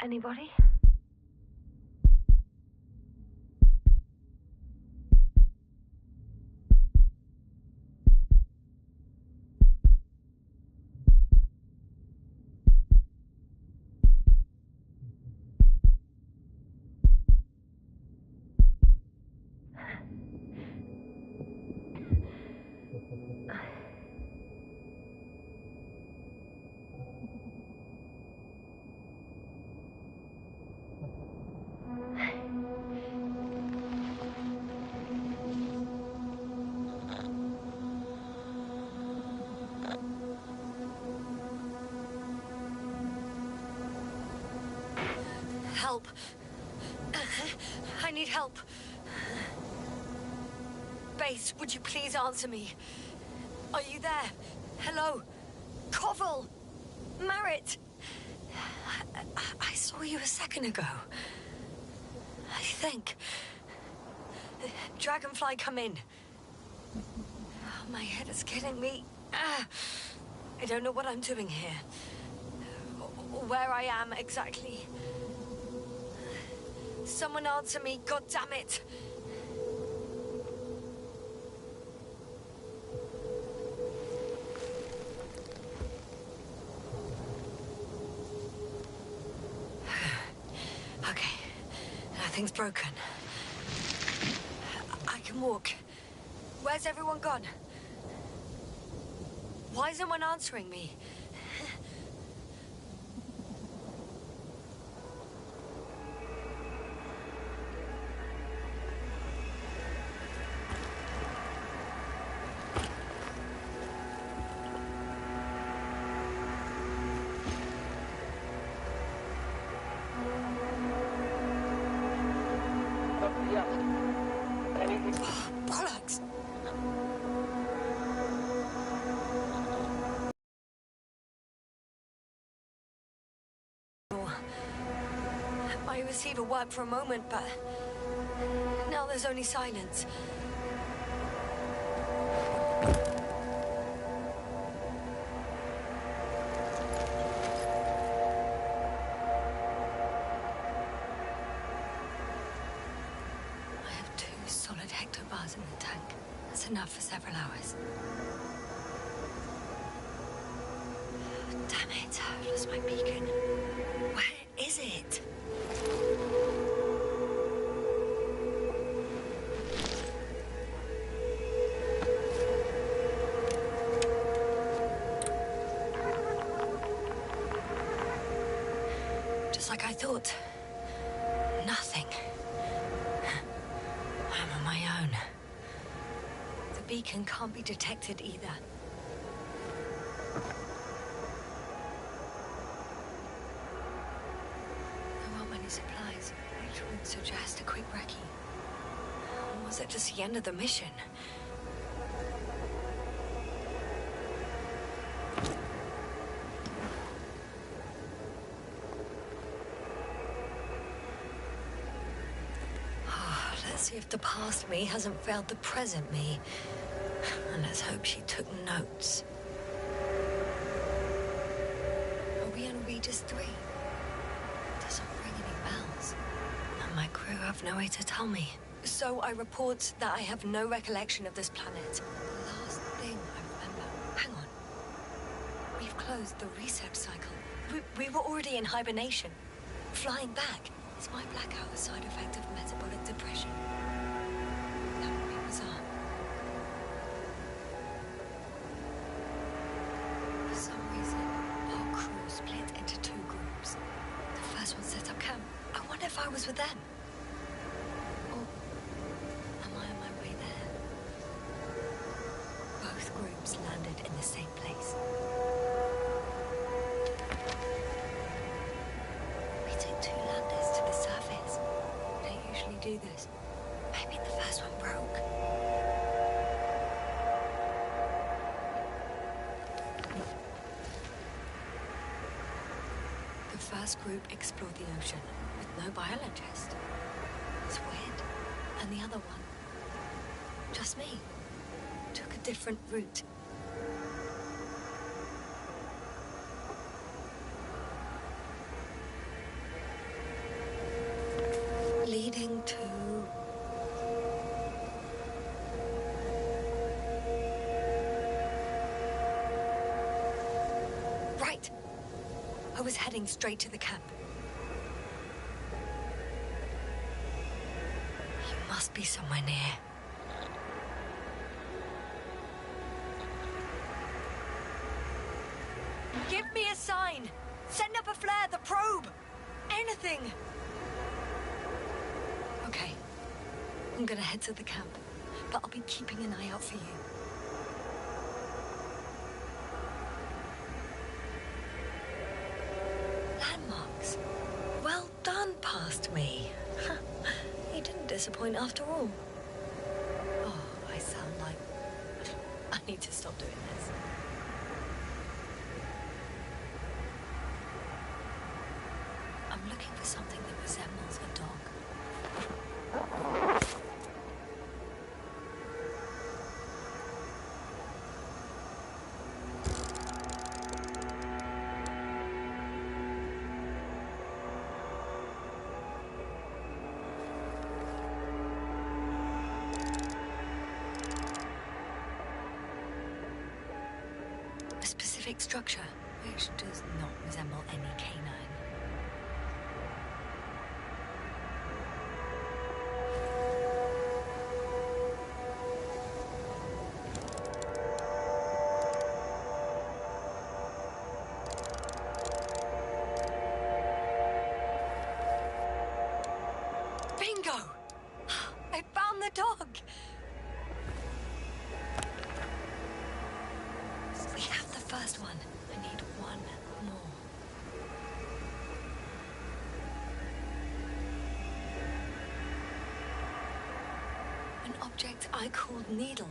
Anybody? Help. I need help. Base, would you please answer me? Are you there? Hello? Koval? Merritt? I saw you a second ago. I think. Dragonfly, come in. Oh, my head is killing me. I don't know what I'm doing here. Or where I am exactly. Someone answer me, God damn it! Okay, nothing's broken. I can walk. Where's everyone gone? Why isn't one answering me? Bollocks! My receiver worked for a moment, but now there's only silence. I have 2 solid hectobars in the tank. That's enough for several hours. Damn it, I've lost my beacon. Where is it? Just like I thought. Nothing. I'm on my own. The beacon can't be detected either. There aren't many supplies, which would suggest a quick recce. Or was it just the end of the mission? Let's see if the past me hasn't failed the present me. And let's hope she took notes. Are we on Regis 3? Doesn't ring any bells. And my crew have no way to tell me. So I report that I have no recollection of this planet. The last thing I remember... Hang on. We've closed the reset cycle. We were already in hibernation. Flying back. Is my blackout a side effect of metabolic depression? That would be bizarre. For some reason, our crew split into 2 groups. The first one set up camp. I wonder if I was with them. Or am I on my way there? Both groups landed in the same place. We took 2 landers to the surface. We don't usually do this. Maybe the first one broke. The first group explored the ocean with no biologist. It's weird. And the other one, just me, took a different route. Right. I was heading straight to the camp. You must be somewhere near. Give me a sign! Send up a flare, the probe! Anything! Okay. I'm gonna head to the camp, but I'll be keeping an eye out for you. Landmarks. Well done, past me. You didn't disappoint after all. Oh, I sound like... I need to stop doing this. I'm looking for something that resembles a dog. A specific structure, which does not resemble any canine. Bingo! I found the dog! We have the first one. I need one more. An object I called Needle.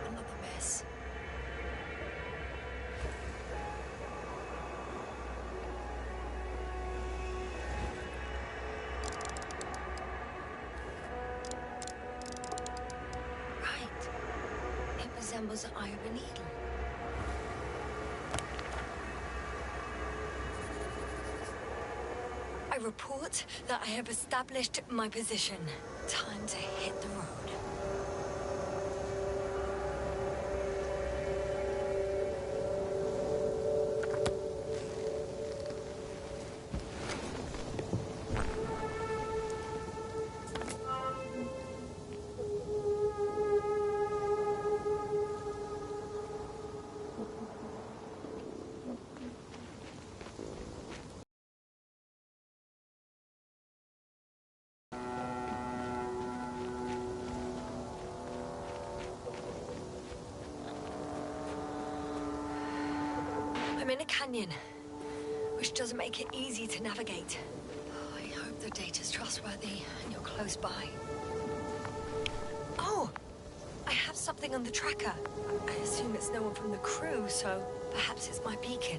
Another mess. Right. It resembles the eye of a needle. I report that I have established my position. Time to hit the road. I'm in a canyon, which doesn't make it easy to navigate. I hope the data's trustworthy and you're close by. Oh! I have something on the tracker. I assume it's no one from the crew, so perhaps it's my beacon.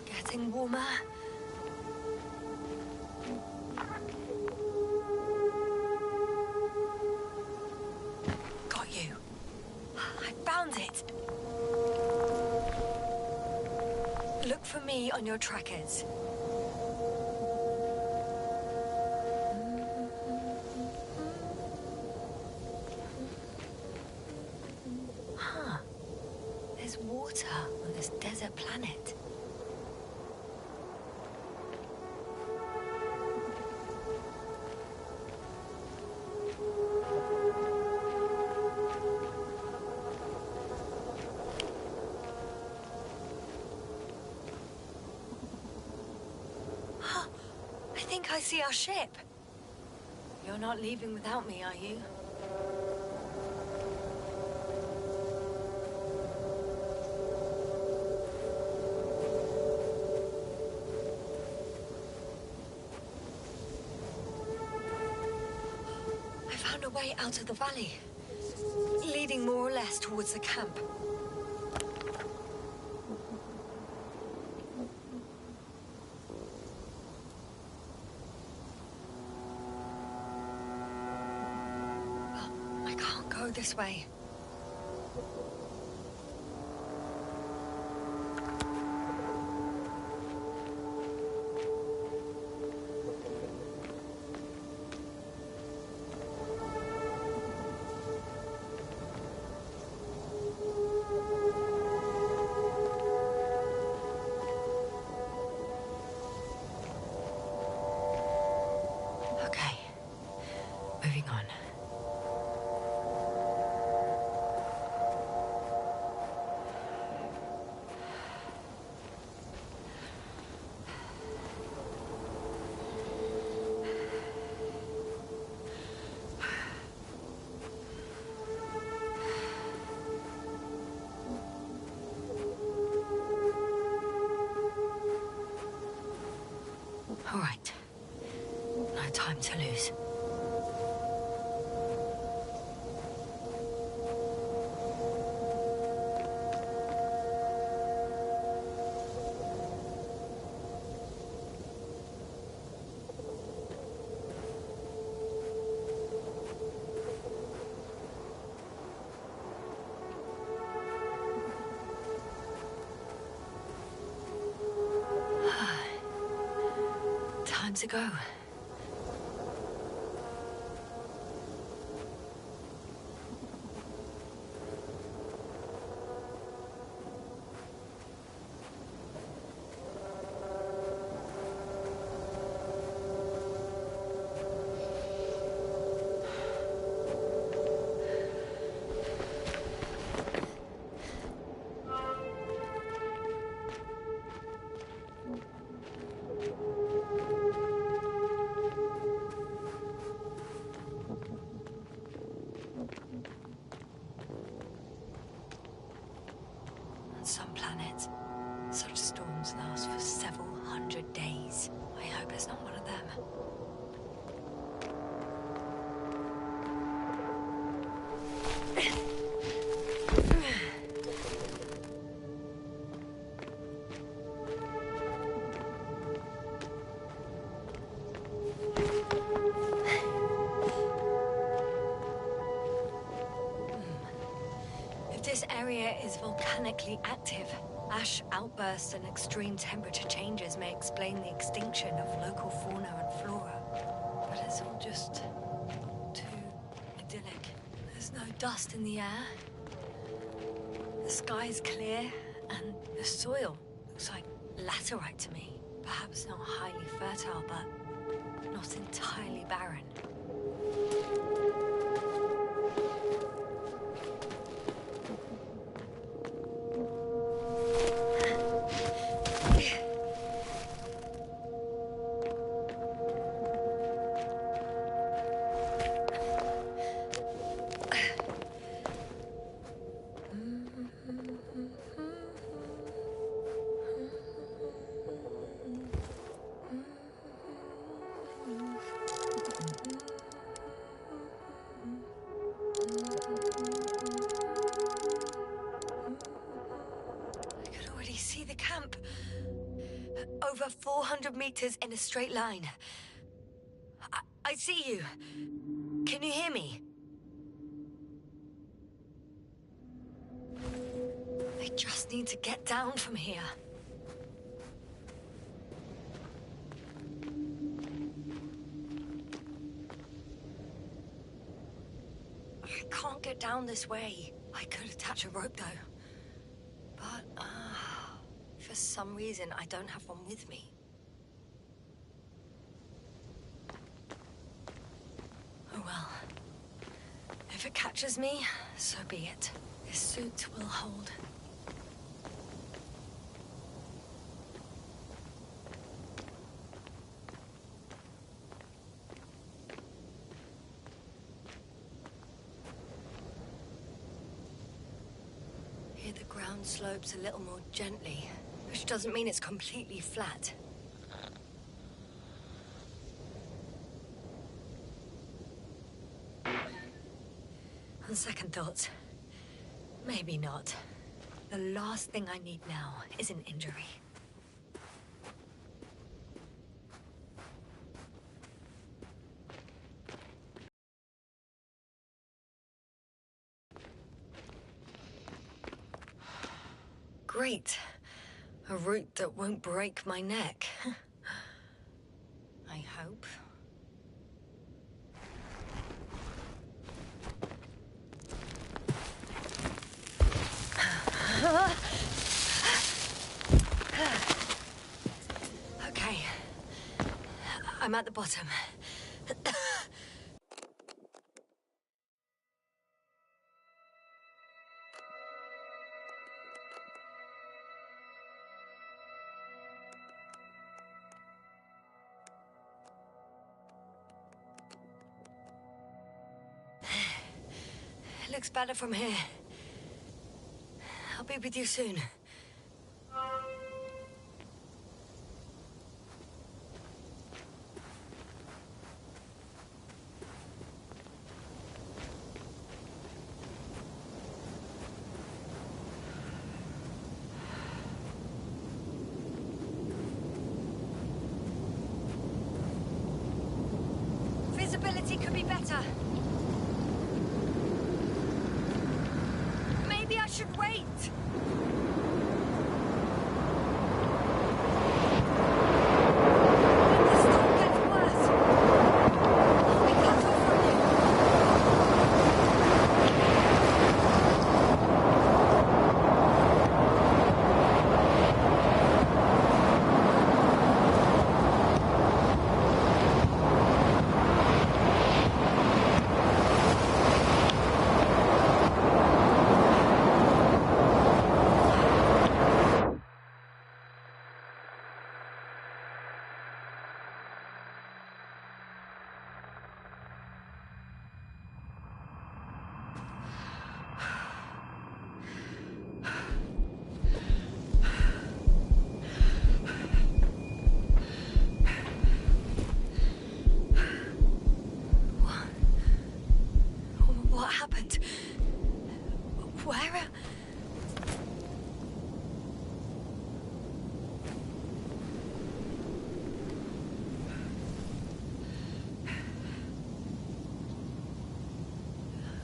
Getting warmer. Got you. I found it. Look for me on your trackers. Huh. There's water on this desert planet. I think I see our ship. You're not leaving without me, are you? a way out of the valley, leading more or less towards the camp. Well, I can't go this way. Moving on. All right. No time to lose. Time to go. On some planets, such storms last for several hundred days. I hope it's not one of them. If this area is volcanically active, ash outbursts and extreme temperature changes may explain the extinction of local fauna and flora. But it's all just too idyllic. There's no dust in the air. The sky's clear, and the soil looks like laterite to me. Perhaps not highly fertile, but not entirely barren. See the camp. Over 400 meters in a straight line. I see you. Can you hear me? I just need to get down from here. I can't get down this way. I could attach a rope though. But, for some reason, I don't have one with me. Oh well. If it catches me, so be it. This suit will hold. Here the ground slopes a little more gently, which doesn't mean it's completely flat. On second thoughts, maybe not. The last thing I need now is an injury. Great. A route that won't break my neck. I hope. Okay. I'm at the bottom. Looks better from here. I'll be with you soon. Visibility could be better. Maybe I should wait. This storm gets worse. I'll be cut off from you. What happened? Where?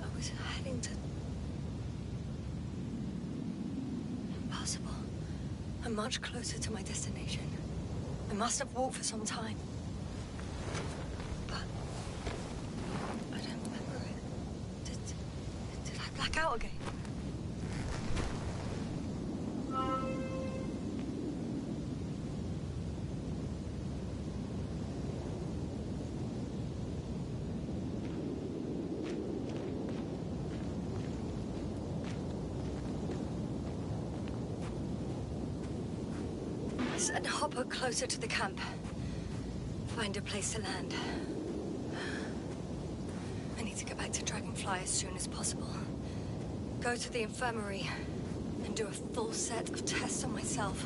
I was heading to... Impossible. I'm much closer to my destination. I must have walked for some time. But... I don't remember it. Did I black out again? Send Hopper closer to the camp. Find a place to land. I need to get back to Dragonfly as soon as possible. Go to the infirmary and do a full set of tests on myself.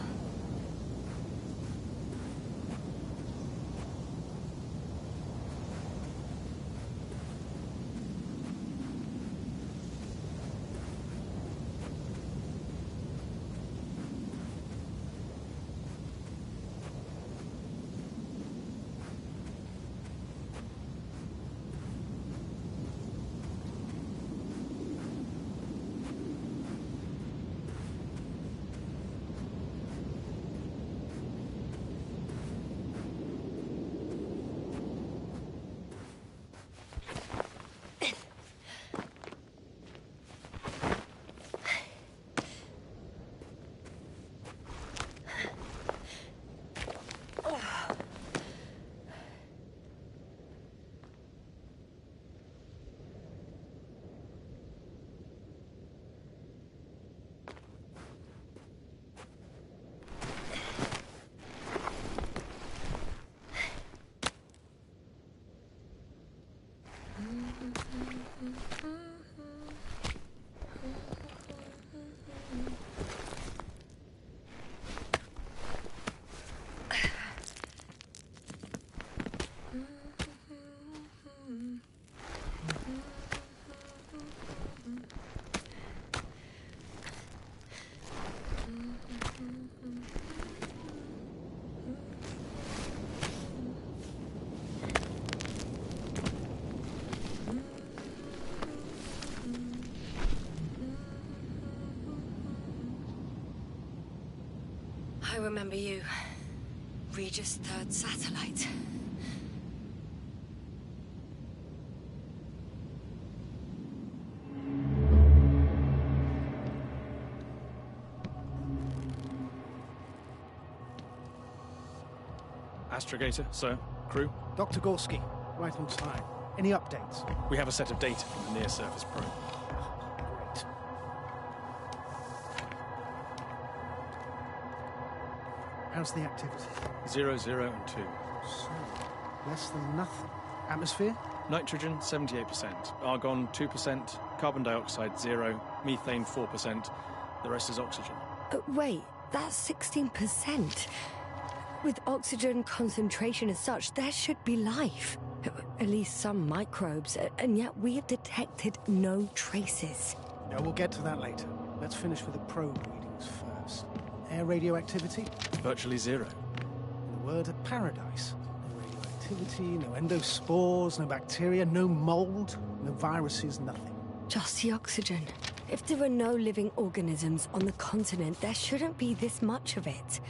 remember you. Regis' third satellite. Astrogator, sir. Crew. Dr. Gorski, right on time. Any updates? We have a set of data from the near-surface probe. Great. How's the activity? 0, 0, and 2. So, less than nothing. Atmosphere? Nitrogen, 78%. Argon, 2%. Carbon dioxide, 0. Methane, 4%. The rest is oxygen. Wait, that's 16%. With oxygen concentration as such, there should be life. At least some microbes, and yet we have detected no traces. No, we'll get to that later. Let's finish with the probe readings first. Air radioactivity? Virtually 0. In a word, a paradise. No radioactivity, no endospores, no bacteria, no mold, no viruses, nothing. Just the oxygen. If there are no living organisms on the continent, there shouldn't be this much of it.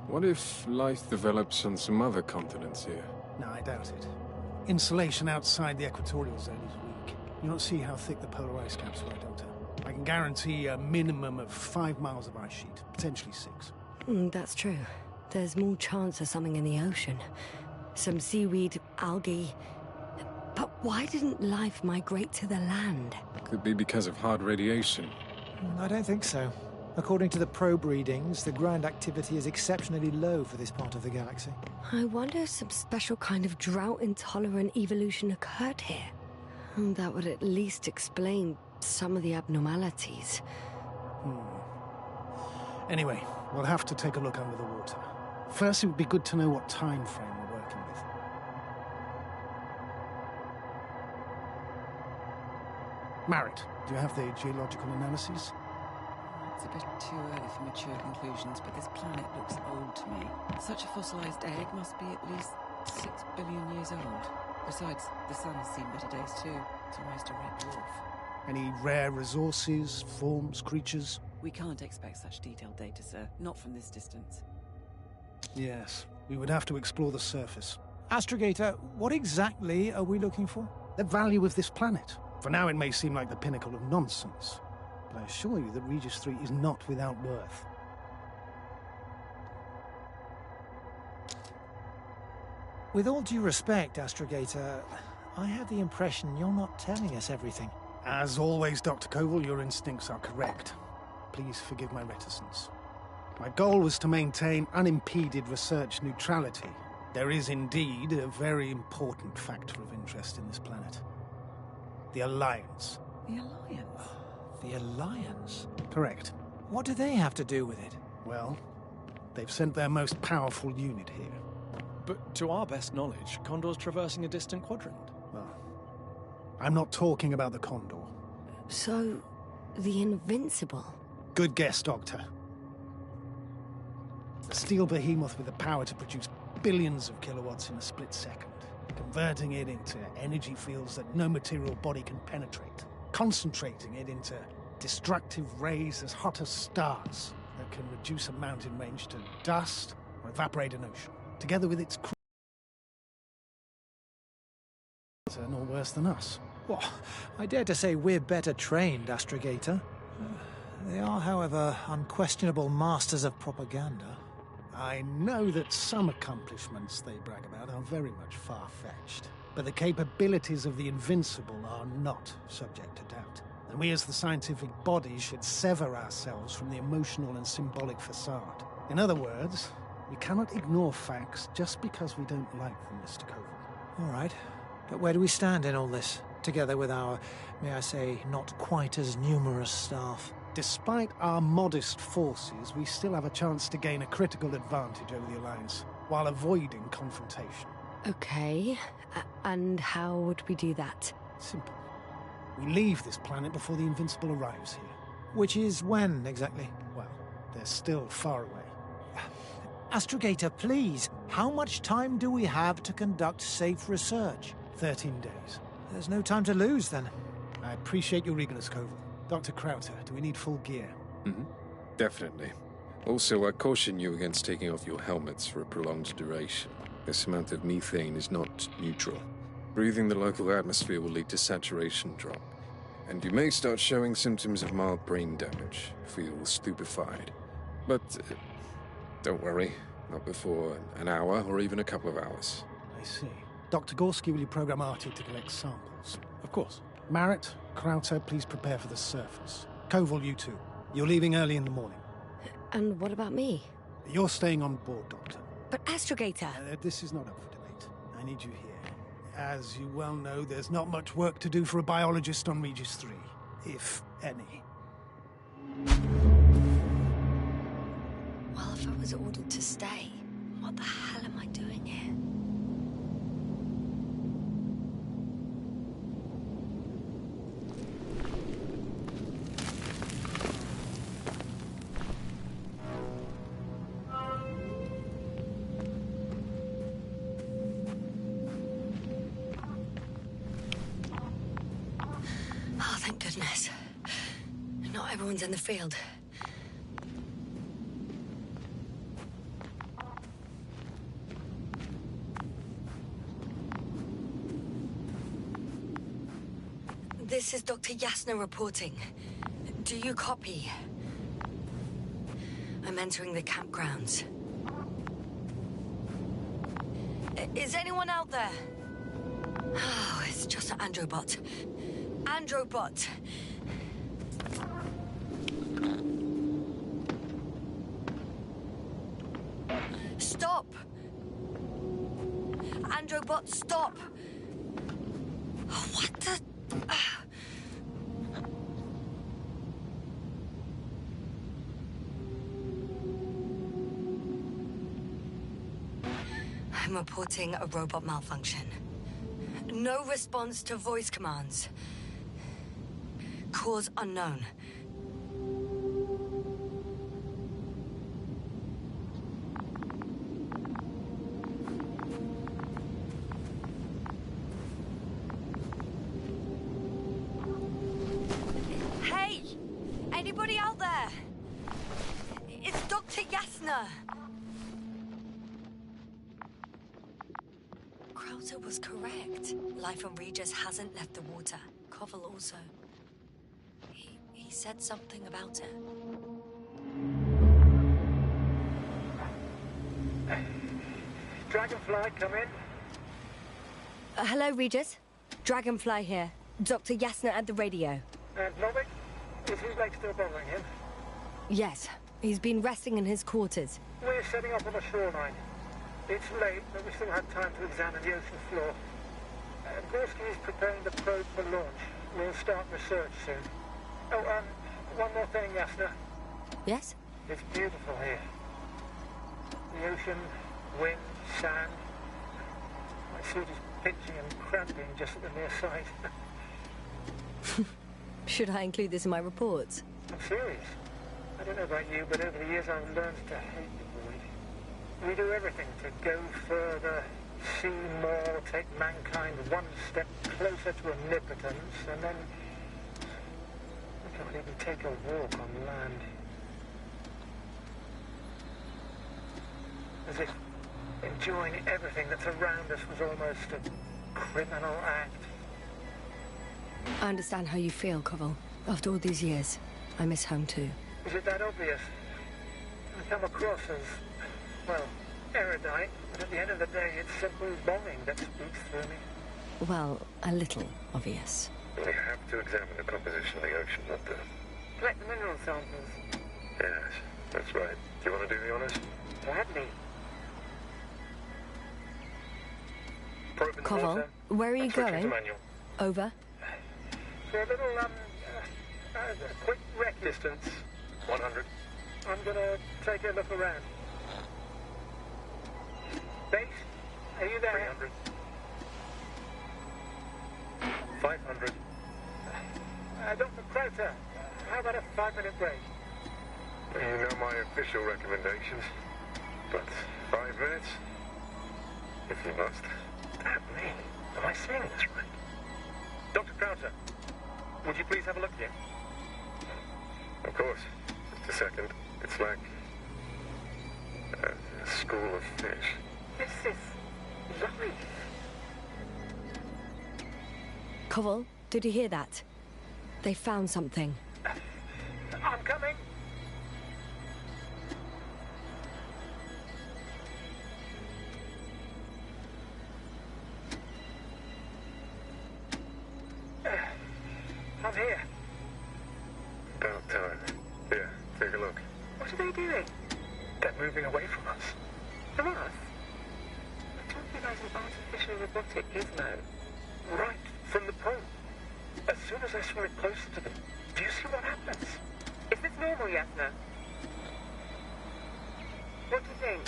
What if life develops on some other continents here? No, I doubt it. Insulation outside the equatorial zone is weak. You don't see how thick the polar ice caps were, Doctor. I can guarantee a minimum of 5 miles of ice sheet, potentially 6. That's true. There's more chance of something in the ocean. Some seaweed, algae. But why didn't life migrate to the land? Could be because of hard radiation. I don't think so. According to the probe readings, the ground activity is exceptionally low for this part of the galaxy. I wonder if some special kind of drought-intolerant evolution occurred here. That would at least explain some of the abnormalities. Anyway, we'll have to take a look under the water. First, it would be good to know what time frame we're working with. Marit, do you have the geological analyses? It's a bit too early for mature conclusions, but this planet looks old to me. Such a fossilized egg must be at least 6 billion years old. Besides, the sun has seen better days too. It's almost a red dwarf. Any rare resources, forms, creatures? We can't expect such detailed data, sir. Not from this distance. Yes, we would have to explore the surface. Astrogator, what exactly are we looking for? The value of this planet. For now, it may seem like the pinnacle of nonsense. But I assure you that Regis 3 is not without worth. With all due respect, Astrogator, I have the impression you're not telling us everything. As always, Dr. Koval, your instincts are correct. Please forgive my reticence. My goal was to maintain unimpeded research neutrality. There is indeed a very important factor of interest in this planet. The Alliance. The Alliance? The Alliance? Correct. What do they have to do with it? Well, they've sent their most powerful unit here. But to our best knowledge, Condor's traversing a distant quadrant. Well, I'm not talking about the Condor. So, the Invincible? Good guess, Doctor. A steel behemoth with the power to produce billions of kilowatts in a split second, converting it into energy fields that no material body can penetrate, concentrating it into destructive rays as hot as stars that can reduce a mountain range to dust or evaporate an ocean, together with its crew. No worse than us. Well, I dare to say we're better trained, Astrogator. They are, however, unquestionable masters of propaganda. I know that some accomplishments they brag about are very much far-fetched, but the capabilities of the Invincible are not subject to doubt. And we as the scientific body should sever ourselves from the emotional and symbolic facade. In other words, we cannot ignore facts just because we don't like them, Mr. Koval. All right, but where do we stand in all this, together with our, may I say, not quite as numerous staff? Despite our modest forces, we still have a chance to gain a critical advantage over the Alliance, while avoiding confrontation. Okay, and how would we do that? Simple. We leave this planet before the Invincible arrives here. Which is when, exactly? Well, they're still far away. Astrogator, please, how much time do we have to conduct safe research? 13 days. There's no time to lose, then. I appreciate your eagerness, Koval. Dr. Krauter, do we need full gear? Definitely. Also, I caution you against taking off your helmets for a prolonged duration. This amount of methane is not neutral. Breathing the local atmosphere will lead to saturation drop, and you may start showing symptoms of mild brain damage, feel stupefied. But don't worry, not before an hour or even a couple of hours. I see. Dr. Gorski, will you program Artie to collect samples? Of course. Marrett, Krauter, please prepare for the surface. Koval, you too. You're leaving early in the morning. And what about me? You're staying on board, Doctor. But Astrogator... This is not up for debate. I need you here. As you well know, there's not much work to do for a biologist on Regis 3, if any. Well, if I was ordered to stay, what the hell am I doing here? Oh, thank goodness. Not everyone's in the field. This is Dr. Yasna reporting. Do you copy? I'm entering the campgrounds. Is anyone out there? Oh, it's just an Androbot. Androbot! Stop! Androbot, stop! What the... I'm reporting a robot malfunction. No response to voice commands. Cause unknown. Hey! Anybody out there? It's Dr. Yasna! Krauter was correct. Life on Regis hasn't left the water. Koval also. He said something about it. Dragonfly, come in. Hello, Regis. Dragonfly here. Dr. Yasna at the radio. And Novik? Is his leg still bothering him? Yes. He's been resting in his quarters. We're setting up on the shoreline. It's late, but we still have time to examine the ocean floor. Gorski is preparing the probe for launch. We'll start research soon. Oh, one more thing, Yasna. Yes? It's beautiful here. The ocean, wind, sand. My suit is pinching and cramping just at the mere sight. Should I include this in my reports? I'm serious. I don't know about you, but over the years I've learned to hate the void. We do everything to go further, see more, take mankind one step closer to omnipotence, and then we can't even take a walk on land. As if enjoying everything that's around us was almost a criminal act. I understand how you feel, Koval. After all these years, I miss home too. Is it that obvious? I come across as, well, erudite, but at the end of the day, it's simple bombing that speaks through me. Well, a little obvious. We have to examine the composition of the ocean, not the... Collect the mineral samples. Yes, that's right. Do you want to do the honors? Gladly. Probe in the Koval, water. where are you And switch into going? manual. Over. For a little, quick wreck Distance, 100. I'm gonna take a look around. Base, are you there? 300. 500. Dr. Krauter, how about a 5-minute break? You know my official recommendations. But 5 minutes? If you must. At me? Am I saying this right? Dr. Krauter, would you please have a look here? Of course. Just a second. It's like a school of fish. This is life. Koval, did you hear that? They found something. I'm coming. I'm here. About time. Here, take a look. What are they doing? They're moving away from us. From us? I told you guys an artificial robotic gizmo. Right from the point. As soon as I saw it closer to them, do you see what happens? Is this normal, Yasna? What do you think?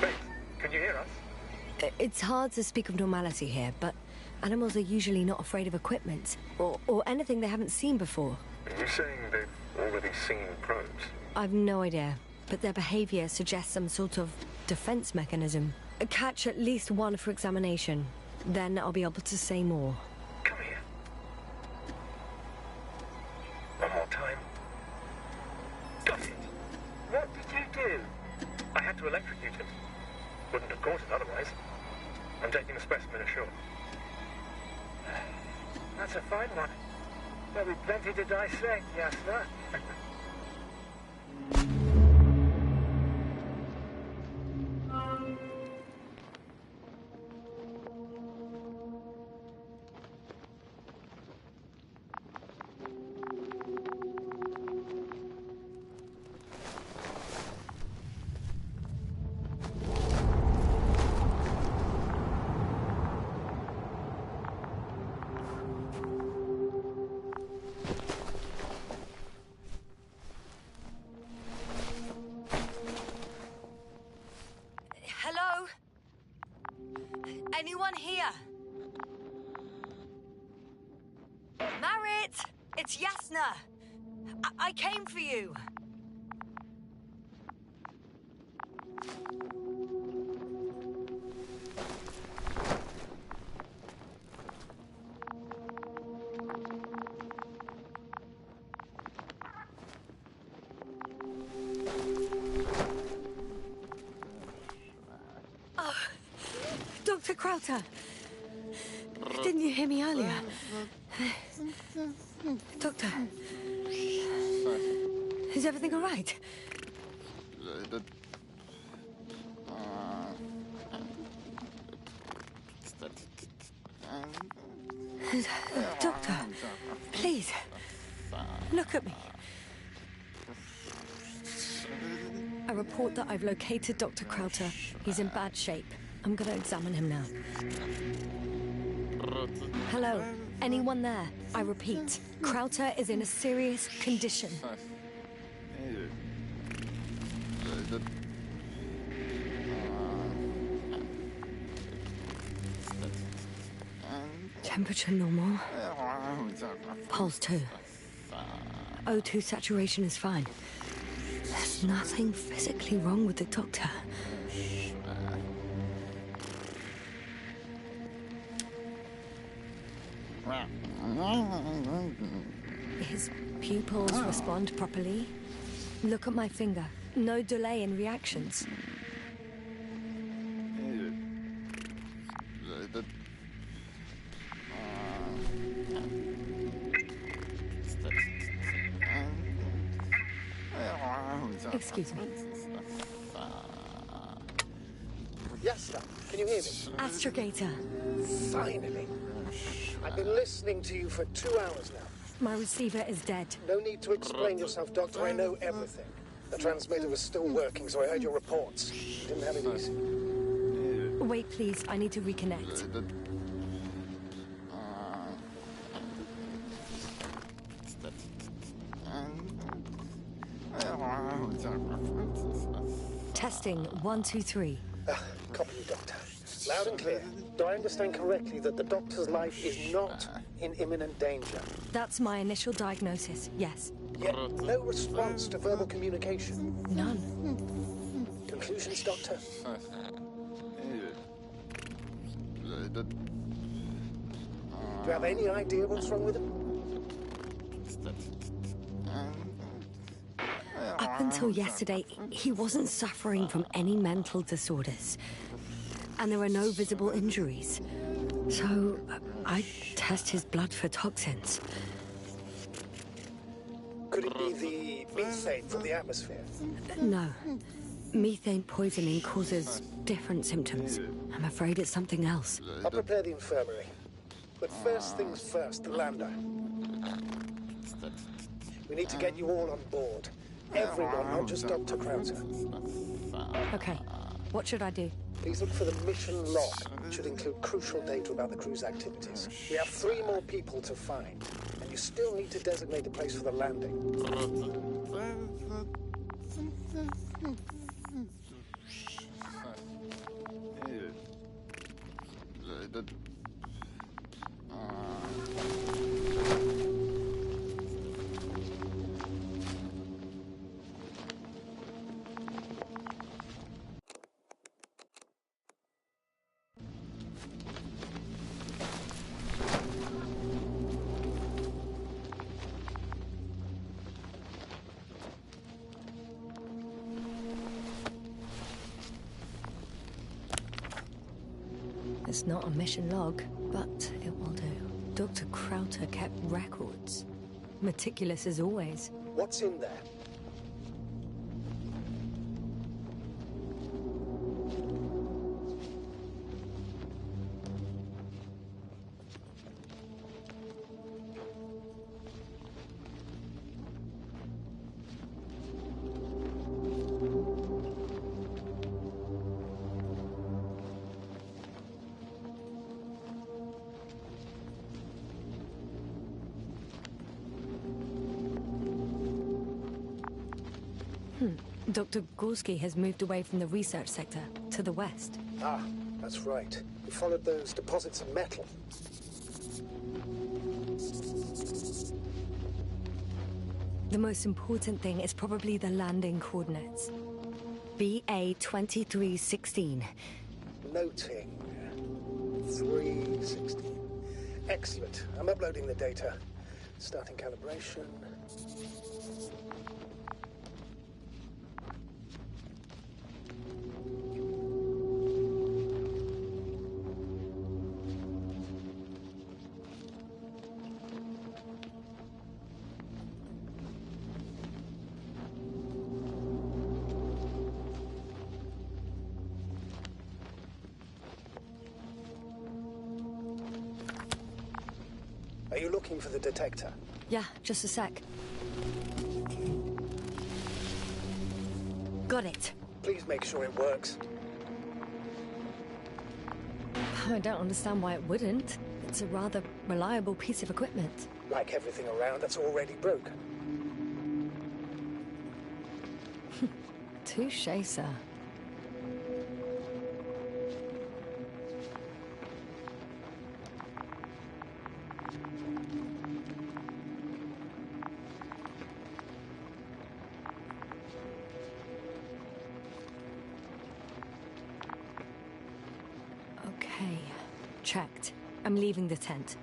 Wait, can you hear us? It's hard to speak of normality here, but animals are usually not afraid of equipment, or anything they haven't seen before. Are you saying they've already seen probes? I've no idea, but their behavior suggests some sort of defense mechanism. Catch at least one for examination. Then I'll be able to say more. Come here. One more time. Got it. What did you do? I had to electrocute it. Wouldn't have caught it otherwise. I'm taking the specimen ashore. That's a fine one. There'll be plenty to dissect, Yasna. Hello? Anyone here? Marit! It's Yasna! I came for you! Dr. Crowther! Didn't you hear me earlier? Doctor? Is everything all right? Doctor, please, look at me. I report that I've located Dr. Crowther. He's in bad shape. I'm gonna examine him now. Hello? Anyone there? I repeat, Crowther is in a serious condition. Temperature normal. Pulse 2. O2 saturation is fine. There's nothing physically wrong with the doctor. His pupils respond properly. Look at my finger. No delay in reactions. Excuse me. Yes, sir. Can you hear me? Astrogator. Finally. I've been listening to you for 2 hours now. My receiver is dead. No need to explain yourself, Doctor. I know everything. The transmitter was still working, so I heard your reports. You didn't have it easy. Wait, please. I need to reconnect. Testing 1, 2, 3. Copy you, Doctor. Loud and clear. Do I understand correctly that the Doctor's life is not in imminent danger? That's my initial diagnosis, yes. Yet no response to verbal communication. None. Conclusions, Doctor? Do you have any idea what's wrong with him? I Up until yesterday, he wasn't suffering from any mental disorders. And there were no visible injuries. So, I test his blood for toxins. Could it be the methane from the atmosphere? No. Methane poisoning causes different symptoms. I'm afraid it's something else. I'll prepare the infirmary. But first things first, the lander. We need to get you all on board. Everyone, not just Dr. Krauter. Okay. What should I do? Please look for the mission log. It should include crucial data about the crew's activities. We have 3 more people to find, and you still need to designate a place for the landing. It's not a mission log, but it will do. Dr. Krauter kept records. Meticulous as always. What's in there? Dr. Gorski has moved away from the research sector, to the west. Ah, that's right. We followed those deposits of metal. The most important thing is probably the landing coordinates. BA 2316. Noting. 316. Excellent. I'm uploading the data. Starting calibration. Are you looking for the detector? Yeah, just a sec. Got it. Please make sure it works. I don't understand why it wouldn't. It's a rather reliable piece of equipment. Like everything around that's already broken. Touché, sir. Okay, checked. I'm leaving the tent.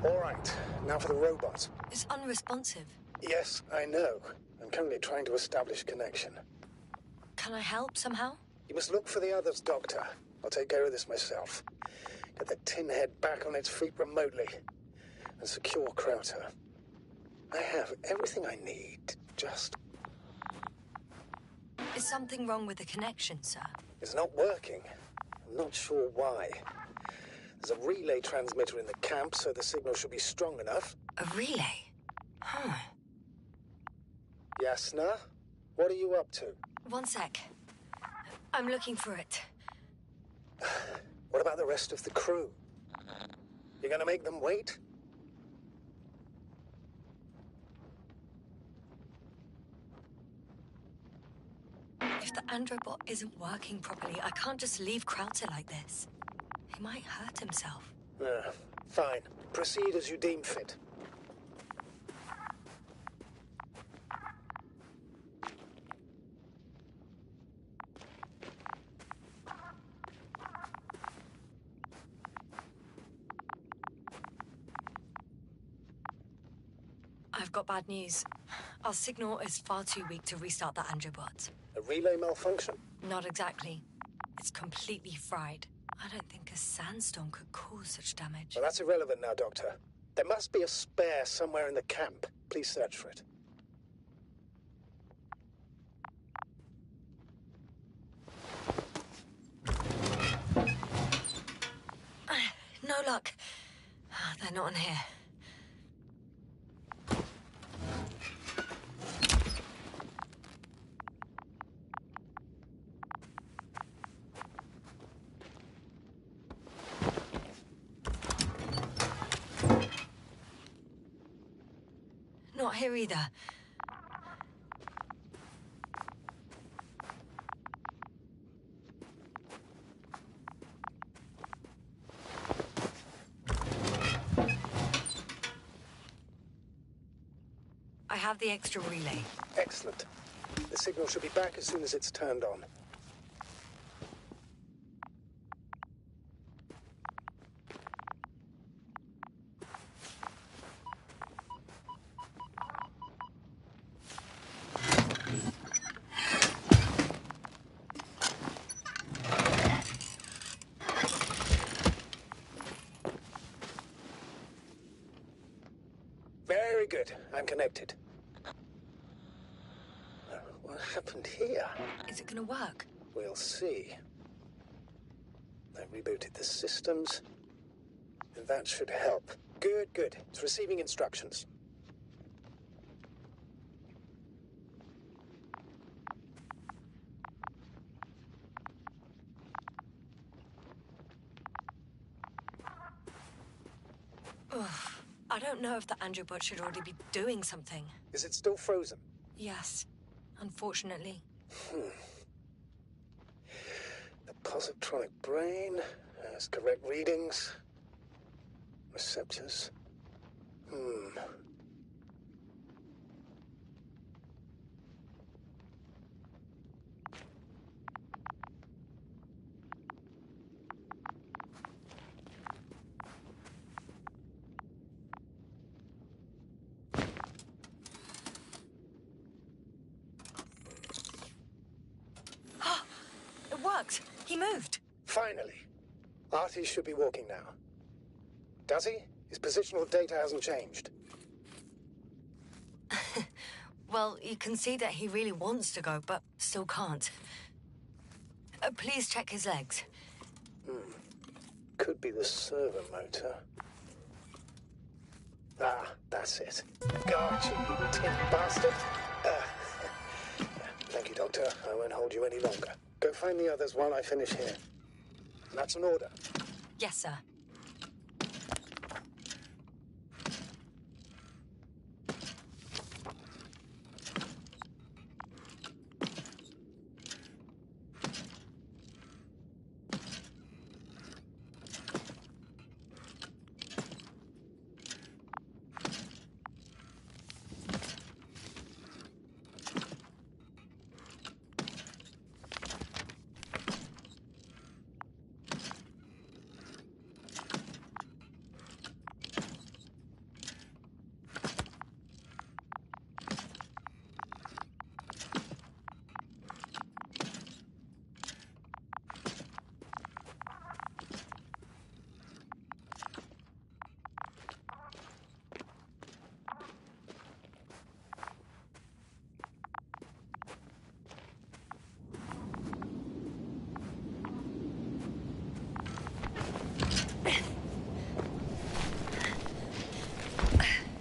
All right, now for the robot. It's unresponsive. Yes, I know. I'm currently trying to establish connection. Can I help somehow? You must look for the others, Doctor. I'll take care of this myself. Get the tin head back on its feet remotely. And secure Krauter. I have everything I need. Just... Is something wrong with the connection, sir? It's not working. I'm not sure why. There's a relay transmitter in the camp, so the signal should be strong enough. A relay? Huh. Yasna? What are you up to? One sec. I'm looking for it. What about the rest of the crew? You're gonna make them wait? If the Androbot isn't working properly, I can't just leave Krauter like this. He might hurt himself. Fine. Proceed as you deem fit. I've got bad news. Our signal is far too weak to restart the Androbot. A relay malfunction? Not exactly. It's completely fried. I don't think a sandstorm could cause such damage. Well, that's irrelevant now, Doctor. There must be a spare somewhere in the camp. Please search for it. No luck. They're not in here. Not here either. I have the extra relay. Excellent. The signal should be back as soon as it's turned on. Very good. I'm connected. What happened here? Is it gonna work? We'll see. I rebooted the systems. And that should help. Good, good. It's receiving instructions. Ugh. I don't know if the Androbot should already be doing something. Is it still frozen? Yes, unfortunately. The positronic brain has correct readings. Receptors. It worked! He moved! Finally. Artie should be walking now. Does he? His positional data hasn't changed. Well, you can see that he really wants to go, but still can't. Please check his legs. Could be the servo motor. Ah, that's it. Gotcha, you tin bastard. Thank you, Doctor. I won't hold you any longer. Go find the others while I finish here. That's an order. Yes, sir.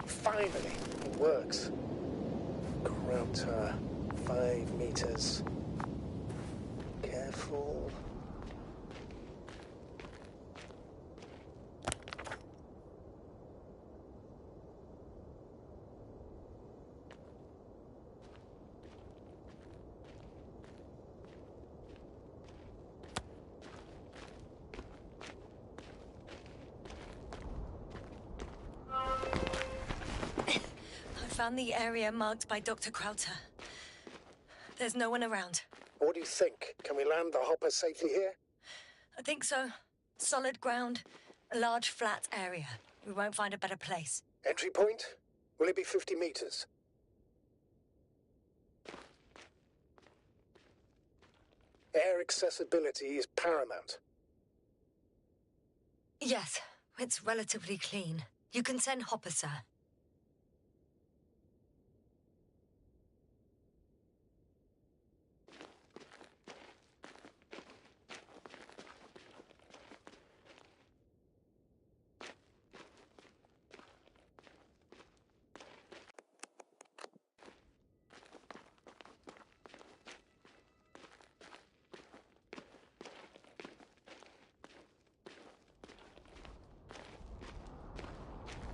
Finally, it works. Crowd tower, 5 meters. Careful. Found the area marked by Dr. Krauter. There's no one around. What do you think? Can we land the hopper safely here? I think so. Solid ground, a large flat area. We won't find a better place. Entry point? Will it be 50 meters? Air accessibility is paramount. Yes, it's relatively clean. You can send Hopper, sir.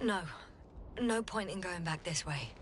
No. No point in going back this way.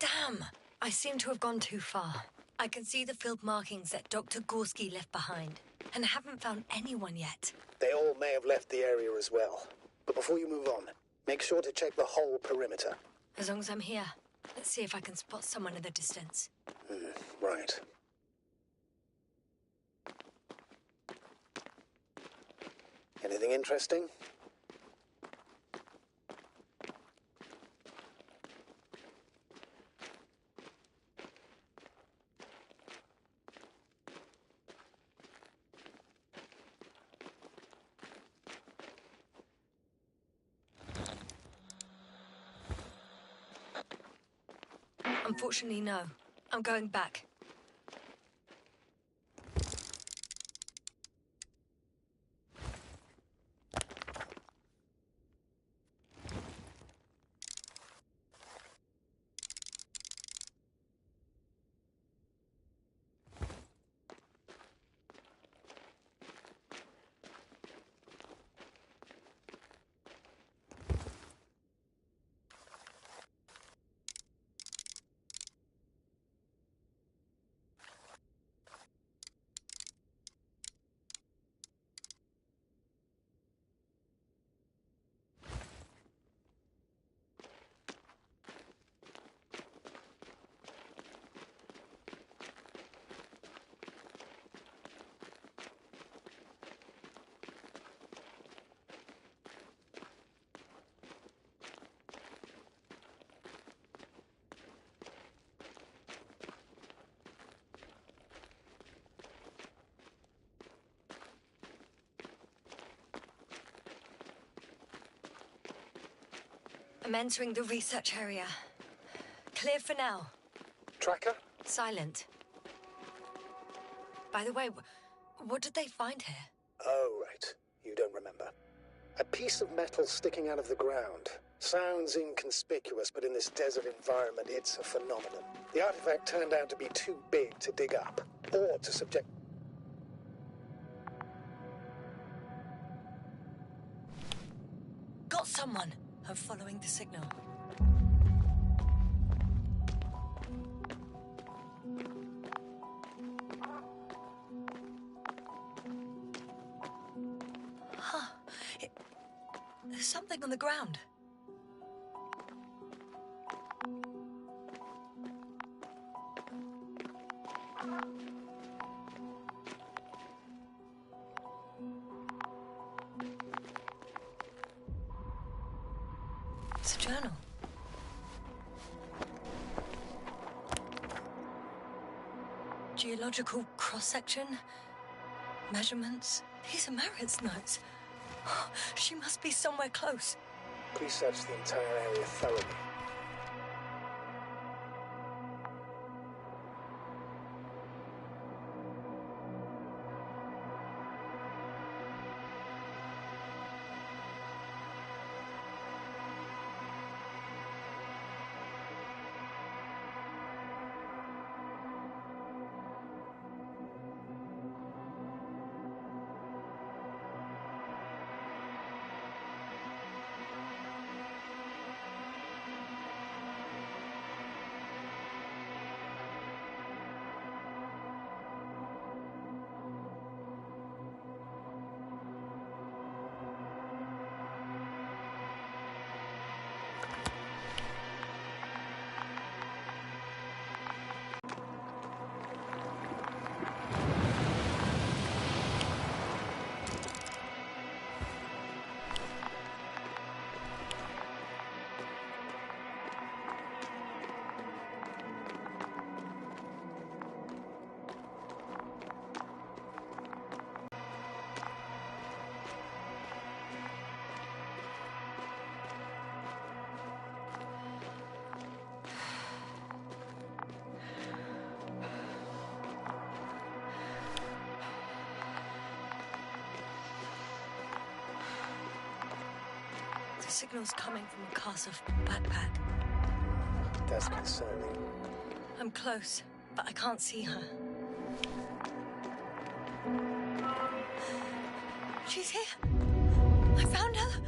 Damn! I seem to have gone too far. I can see the field markings that Dr. Gorski left behind, and haven't found anyone yet. They all may have left the area as well. But before you move on, make sure to check the whole perimeter. As long as I'm here, let's see if I can spot someone in the distance. Right. Anything interesting? Unfortunately, no. I'm going back. I'm entering the research area. Clear for now. Tracker? Silent. By the way, what did they find here? Oh, right. You don't remember. A piece of metal sticking out of the ground. Sounds inconspicuous, but in this desert environment, it's a phenomenon. The artifact turned out to be too big to dig up, or to subject... Got someone! I'm following the signal. Huh. There's something on the ground. It's a journal. Geological cross-section, measurements. These are Merritt's notes. She must be somewhere close. Please search the entire area thoroughly. signal's coming from a Castle backpack. That's concerning. I'm close, but I can't see her. She's here. I found her.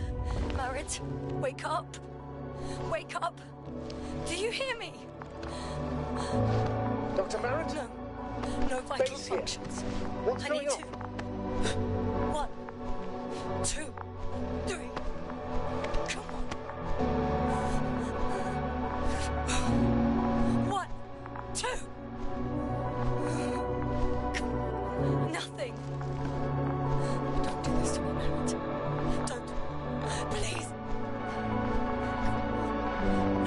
Marit, wake up. Wake up. Do you hear me? Dr. Marit? No. No vital Base here. functions. What's I going need on? 1, 2, 3. Come on. 1, 2. Come on. Nothing. Don't do this to me, Marit. Don't. Please.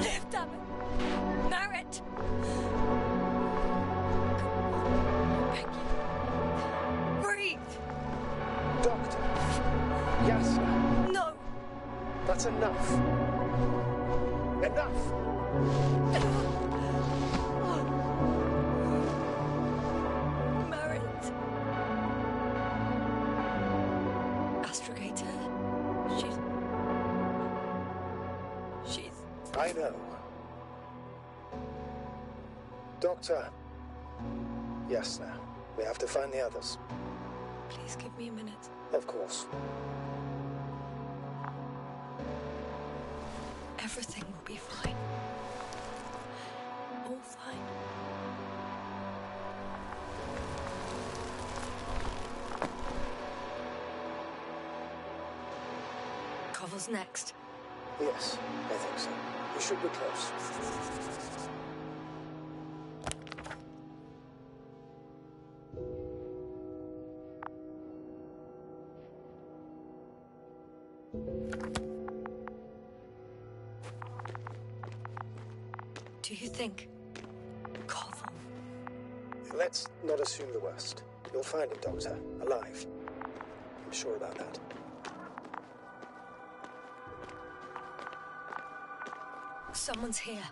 Live, damn it. Marit. Beg you. Breathe. Doctor. Yasna. No. That's enough. Enough! Marit. Astrogator. She's... I know. Doctor. Yasna. We have to find the others. Please give me a minute. Of course. Everything will be fine. All fine. Koval's next. Yes, I think so. We should be close. Do you think Koval? Let's not assume the worst. You'll find him, Doctor. Alive. I'm sure about that. Someone's here.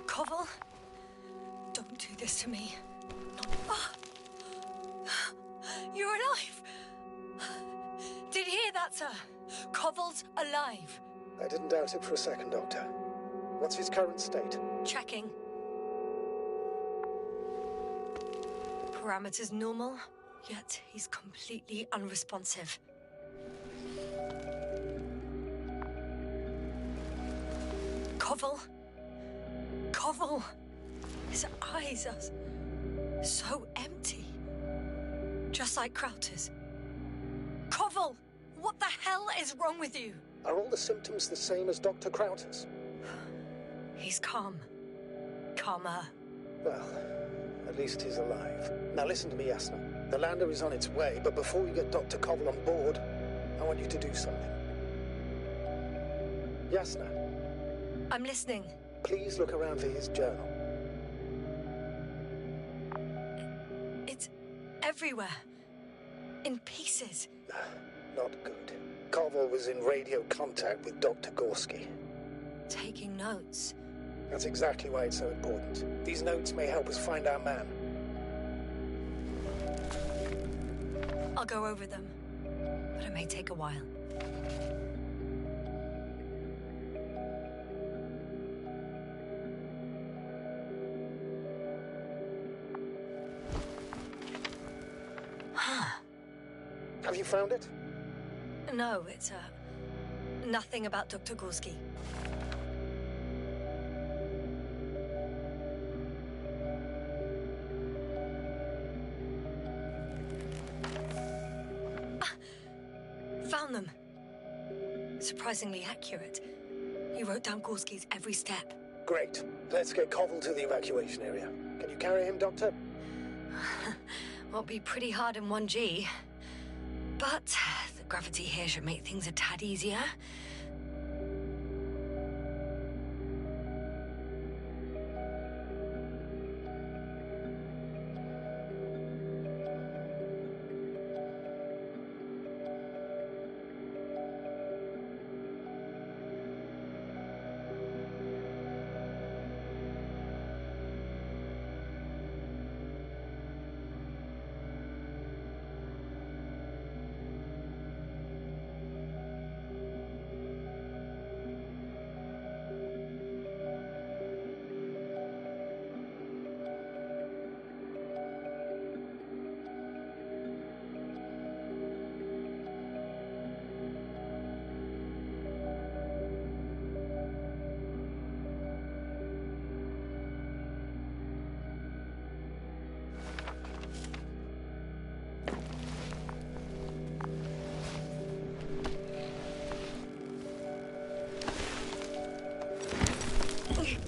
Koval, don't do this to me. Ah. You're alive. Did you hear that, sir? Koval's alive. I didn't doubt it for a second, Doctor. What's his current state? Checking. Parameters normal, yet he's completely unresponsive. Koval. Koval. His eyes are so empty. Just like Krauter's. Koval! What the hell is wrong with you? Are all the symptoms the same as Dr. Krauter's? He's calm. Calmer. Well, at least he's alive. Now listen to me, Yasna. The lander is on its way, but before you get Dr. Koval on board, I want you to do something. Yasna, I'm listening. please look around for his journal. It's everywhere. In pieces. Not good. Koval was in radio contact with Dr. Gorski. Taking notes. That's exactly why it's so important. These notes may help us find our man. I'll go over them. But it may take a while. Have you found it? No, it's, nothing about Dr. Gorski. Found them. Surprisingly accurate. He wrote down Gorski's every step. Great. Let's get Koval to the evacuation area. Can you carry him, Doctor? Won't be pretty hard in 1G. But Gravity here should make things a tad easier.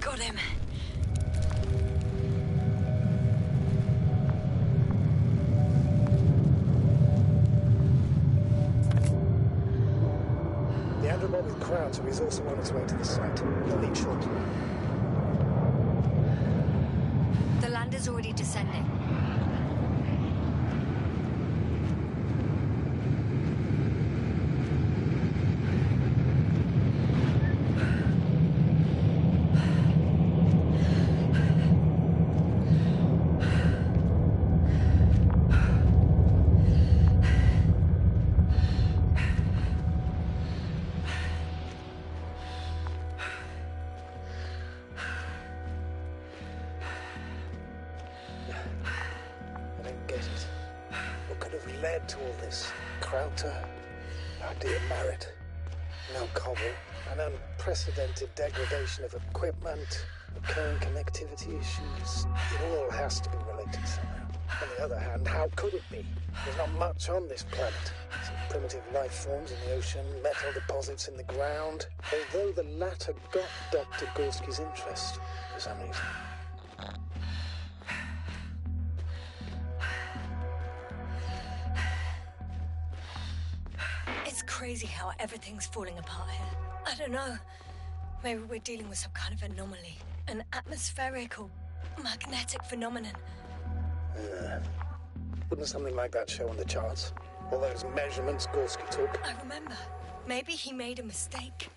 Got him. The Androbot with Crowder is also on its way to the site. He'll leave shortly. The lander's already descending. I don't get it. What could have led to all this? Crowder, our dear Marret, no cover, an unprecedented degradation of equipment, recurring connectivity issues. It all has to be related somehow. On the other hand, how could it be? There's not much on this planet. Some primitive life forms in the ocean, metal deposits in the ground. Although the latter got Dr. Gorski's interest for some reason. It's crazy how everything's falling apart here. I don't know. Maybe we're dealing with some kind of anomaly. An atmospheric or magnetic phenomenon. Wouldn't something like that show on the charts? All those measurements Gorski took? I remember. Maybe he made a mistake.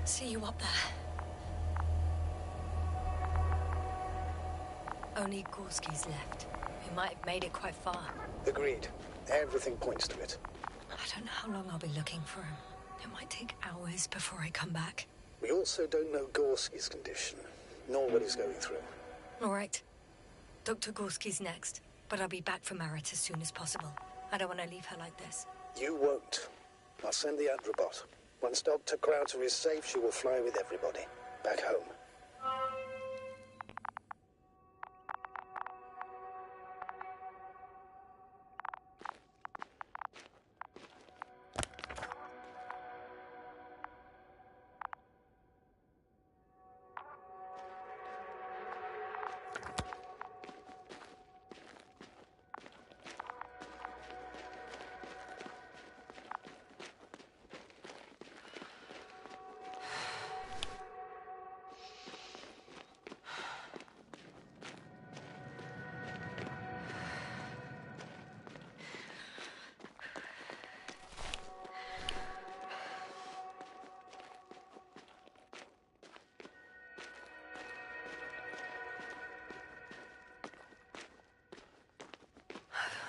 See you up there. Only Gorski's left. He might have made it quite far. Agreed. Everything points to it. I don't know how long I'll be looking for him. It might take hours before I come back. We also don't know Gorski's condition, nor what he's going through. All right. Dr. Gorski's next, but I'll be back for Marret as soon as possible. I don't want to leave her like this. You won't. I'll send the Androbot. Once Dr. Crowder is safe, she will fly with everybody. Back home.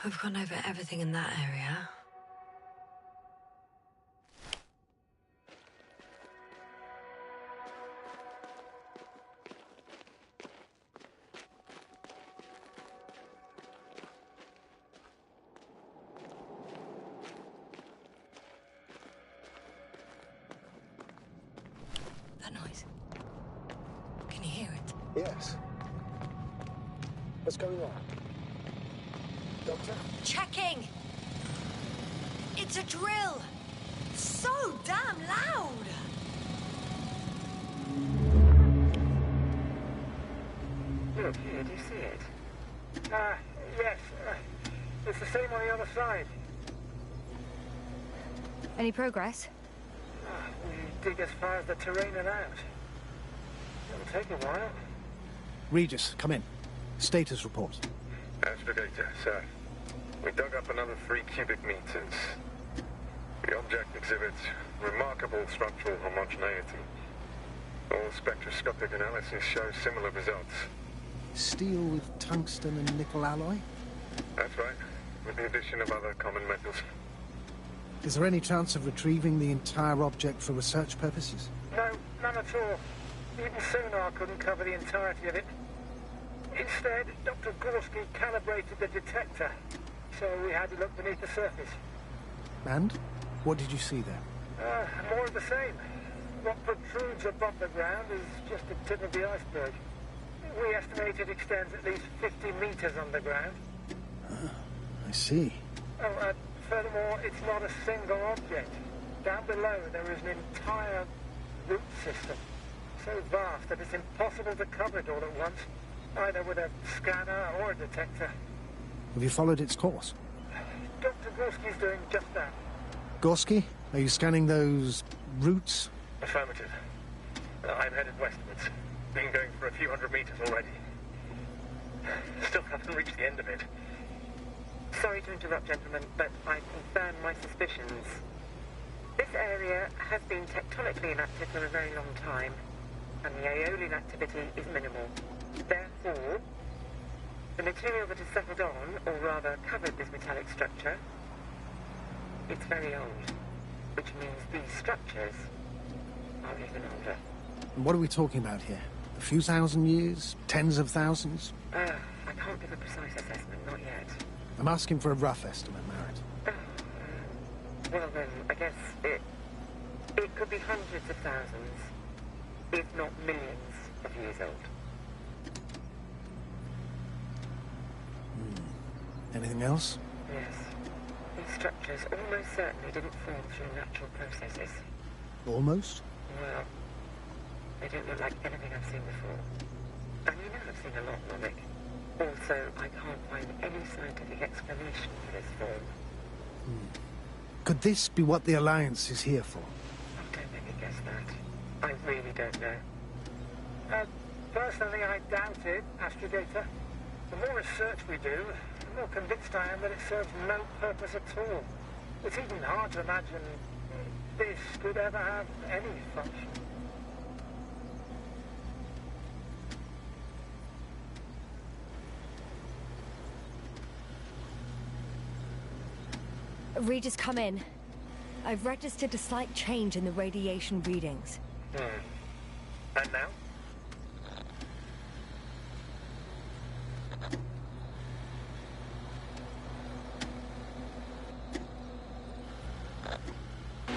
We've gone over everything in that area. Yes. What's going on? Doctor? Checking! It's a drill! So damn loud! Look here, do you see it? Yes. It's the same on the other side. Any progress? We dig as far as the terrain allows. It'll take a while. Regis, come in. Status report. Astrogator, sir. We dug up another 3 cubic meters. The object exhibits remarkable structural homogeneity. All spectroscopic analysis shows similar results. Steel with tungsten and nickel alloy? That's right, with the addition of other common metals. Is there any chance of retrieving the entire object for research purposes? No, none at all. Even sonar couldn't cover the entirety of it. Instead, Dr. Gorski calibrated the detector, so we had to look beneath the surface. And? What did you see there? More of the same. What protrudes above the ground is just the tip of the iceberg. We estimate it extends at least 50 meters underground. I see. Furthermore, it's not a single object. Down below, there is an entire root system. So vast that it's impossible to cover it all at once, either with a scanner or a detector. Have you followed its course? Dr. Gorski's doing just that. Gorski, are you scanning those roots? Affirmative. I'm headed westwards. Been going for a few hundred meters already. Still haven't reached the end of it. Sorry to interrupt, gentlemen, but I confirm my suspicions. This area has been tectonically inactive for a very long time, and the aeolian activity is minimal. Therefore, the material that has settled on, or rather covered this metallic structure, it's very old, which means these structures are even older. And what are we talking about here? A few thousand years? Tens of thousands? I can't give a precise assessment, not yet. I'm asking for a rough estimate, Merritt. Well then, I guess it could be hundreds of thousands, if not millions of years old. Anything else? Yes. These structures almost certainly didn't form through natural processes. Almost? Well, they don't look like anything I've seen before. And you know I've seen a lot, Nomik. Also, I can't find any scientific explanation for this form. Could this be what the Alliance is here for? Oh, don't make me guess that. I really don't know. Personally, I doubt it, Astrogator. The more research we do, the more convinced I am that it serves no purpose at all. It's even hard to imagine this could ever have any function. Regis, come in. I've registered a slight change in the radiation readings. And now?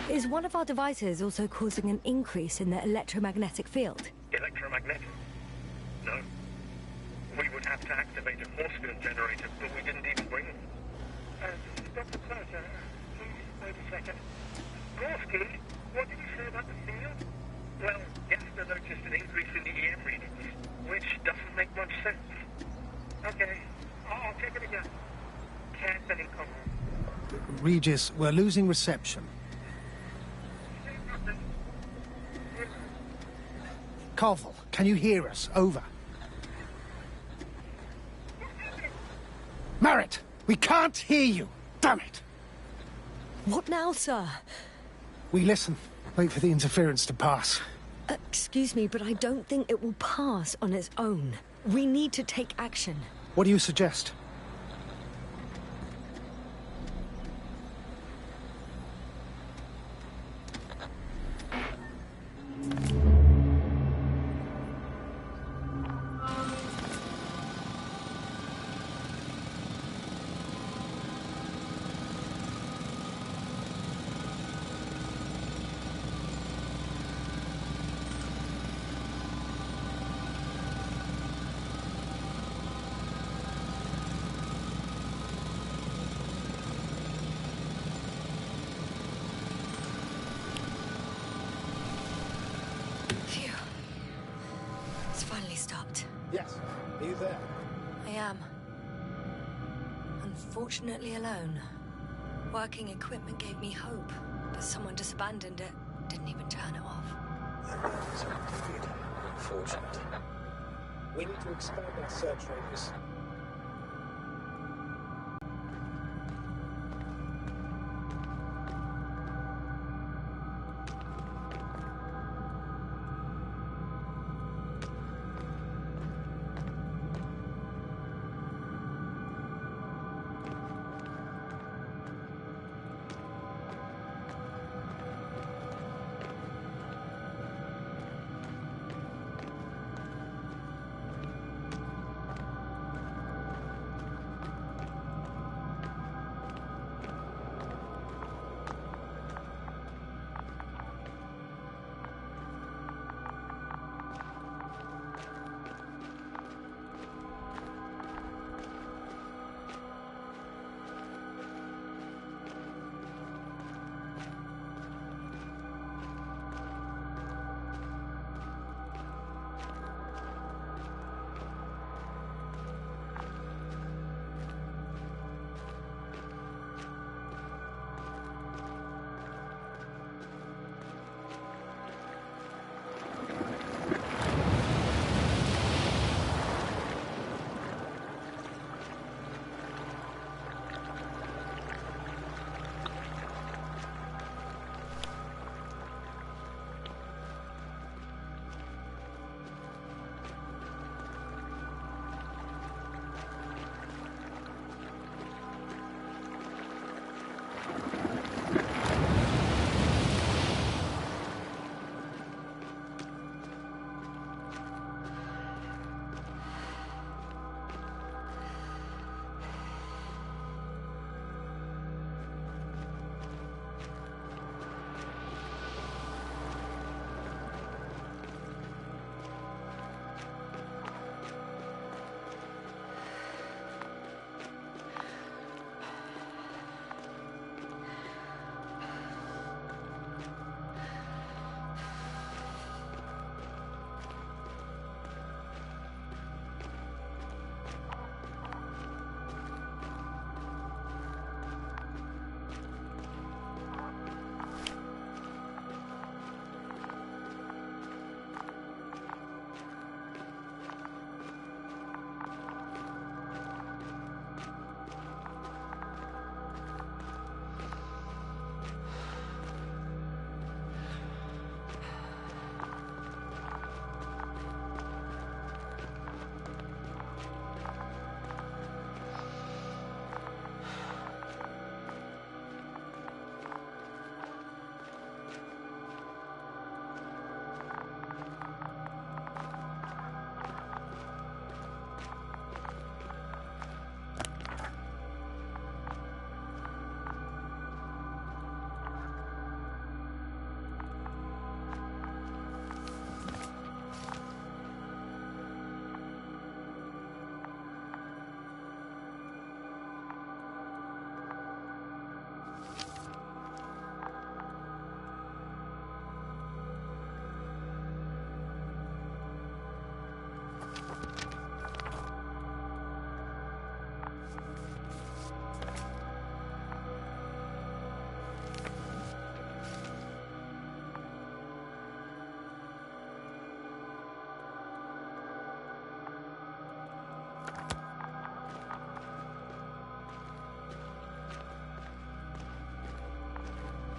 Is one of our devices also causing an increase in the electromagnetic field? Electromagnetic? No. We would have to activate a force field generator, but we didn't even bring it. Dr. Closer, please wait a second. Gorski, what did you say about the field? Well, Gaster noticed an increase in the EM readings, which doesn't make much sense. Okay, I'll check it again. Can't come. Regis, we're losing reception. Koval, can you hear us? Over. Merritt, we can't hear you. Damn it. What now, sir? We listen. Wait for the interference to pass. Excuse me, but I don't think it will pass on its own. We need to take action. What do you suggest? stopped. Yes. Are you there? I am. Unfortunately alone. Working equipment gave me hope, but someone just abandoned it. Didn't even turn it off. That is indeed unfortunate. We need to expand our search radius.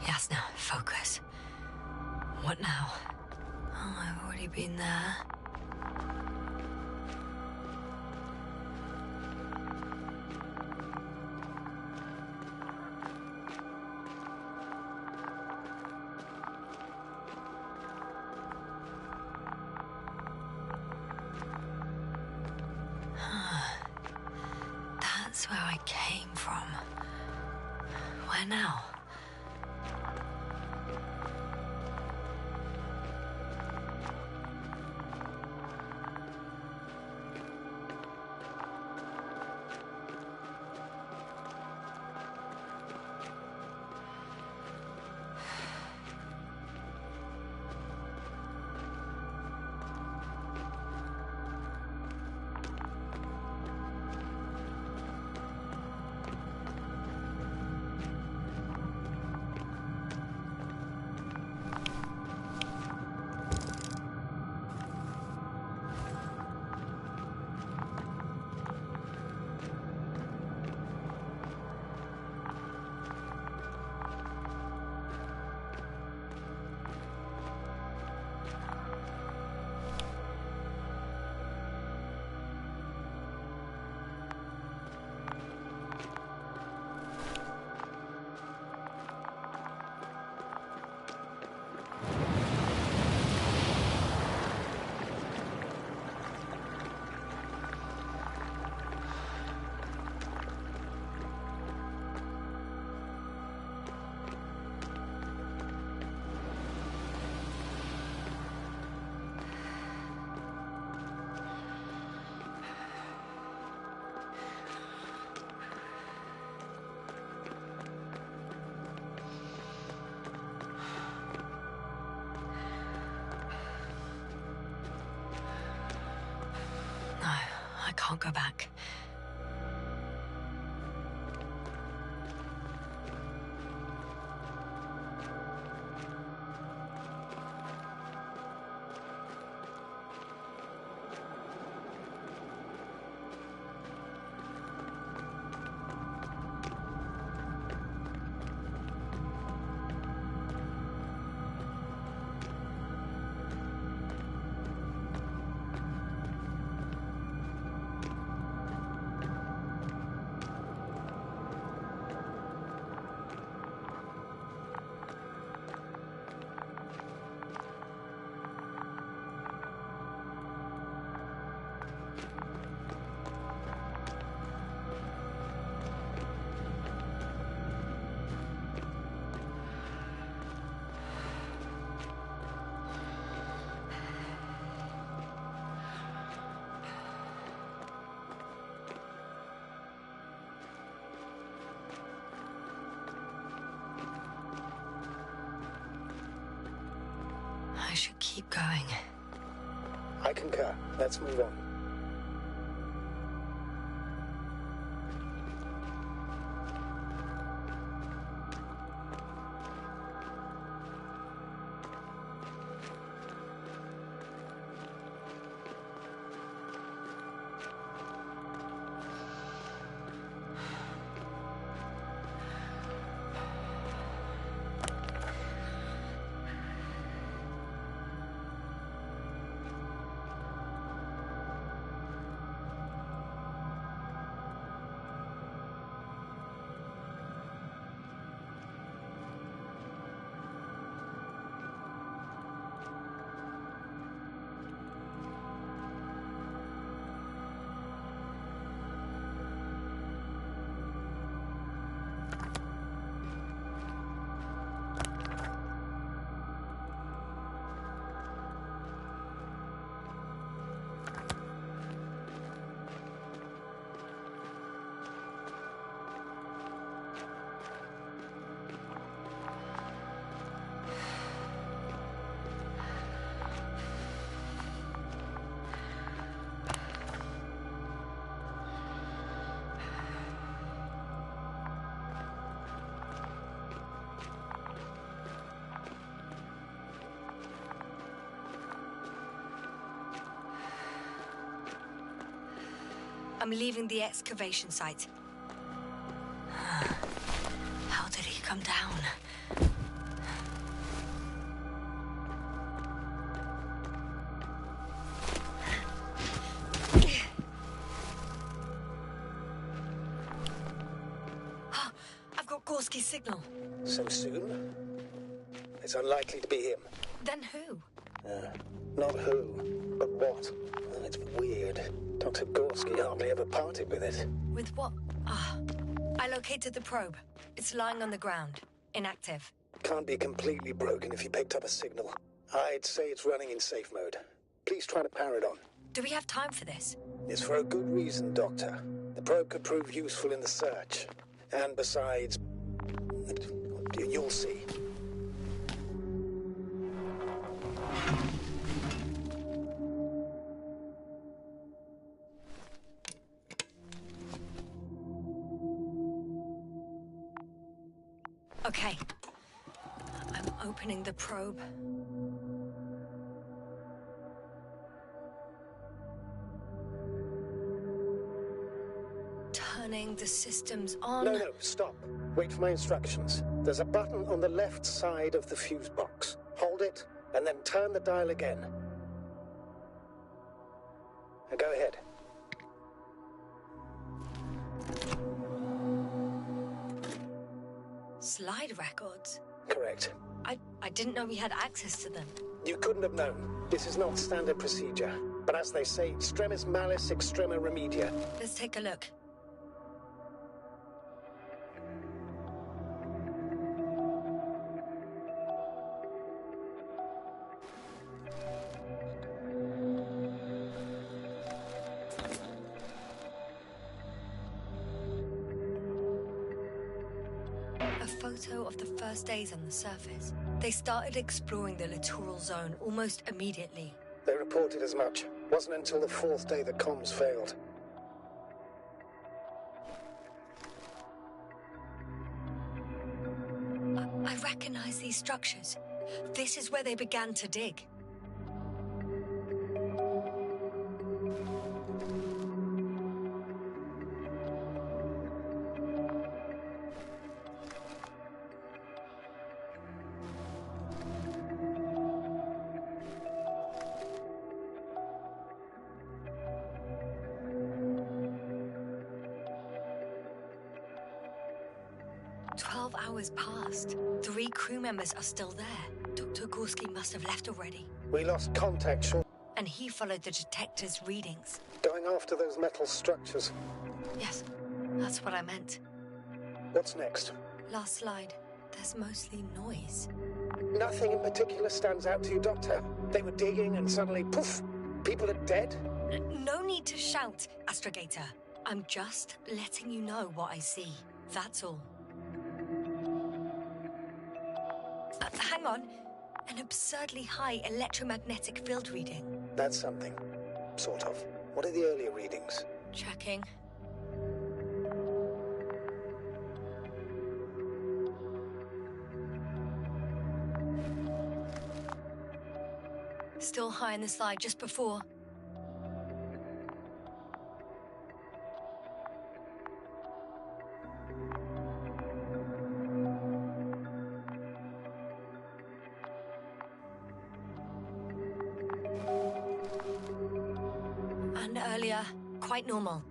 Yes, now, focus. What now? Oh, I've already been there. That's where I came from. Where now? I'll go back. I should keep going. I concur. Let's move on. I'm leaving the excavation site. How did he come down? I've got Gorski's signal. So soon? It's unlikely to be him. Then who? Not who, but what. It's weird. Dr. Gorski hardly ever parted with it. With what? I located the probe. It's lying on the ground. Inactive. Can't be completely broken if you picked up a signal. I'd say it's running in safe mode. Please try to power it on. Do we have time for this? It's for a good reason, Doctor. The probe could prove useful in the search. And besides, you'll see. Okay. I'm opening the probe. Turning the systems on. No, stop. Wait for my instructions. There's a button on the left side of the fuse box. Hold it, and then turn the dial again. Now go ahead. Slide records? Correct. I didn't know we had access to them. You couldn't have known. This is not standard procedure. But as they say, extremis malice, extrema remedia. Let's take a look. A photo of the first days on the surface. They started exploring the littoral zone almost immediately. They reported as much. Wasn't until the fourth day that comms failed. recognize these structures. This is where they began to dig. Hours passed. 3 crew members are still there. Dr. Gorski must have left already. We lost contact, Sean. And he followed the detector's readings. Going after those metal structures. Yes, that's what I meant. What's next? Last slide. There's mostly noise. Nothing in particular stands out to you, Doctor? They were digging and suddenly, poof, people are dead? No need to shout, Astrogator. I'm just letting you know what I see. That's all. Hang on. An absurdly high electromagnetic field reading. That's something. Sort of. What are the earlier readings? Checking. Still high in the slide just before. And earlier, quite normal.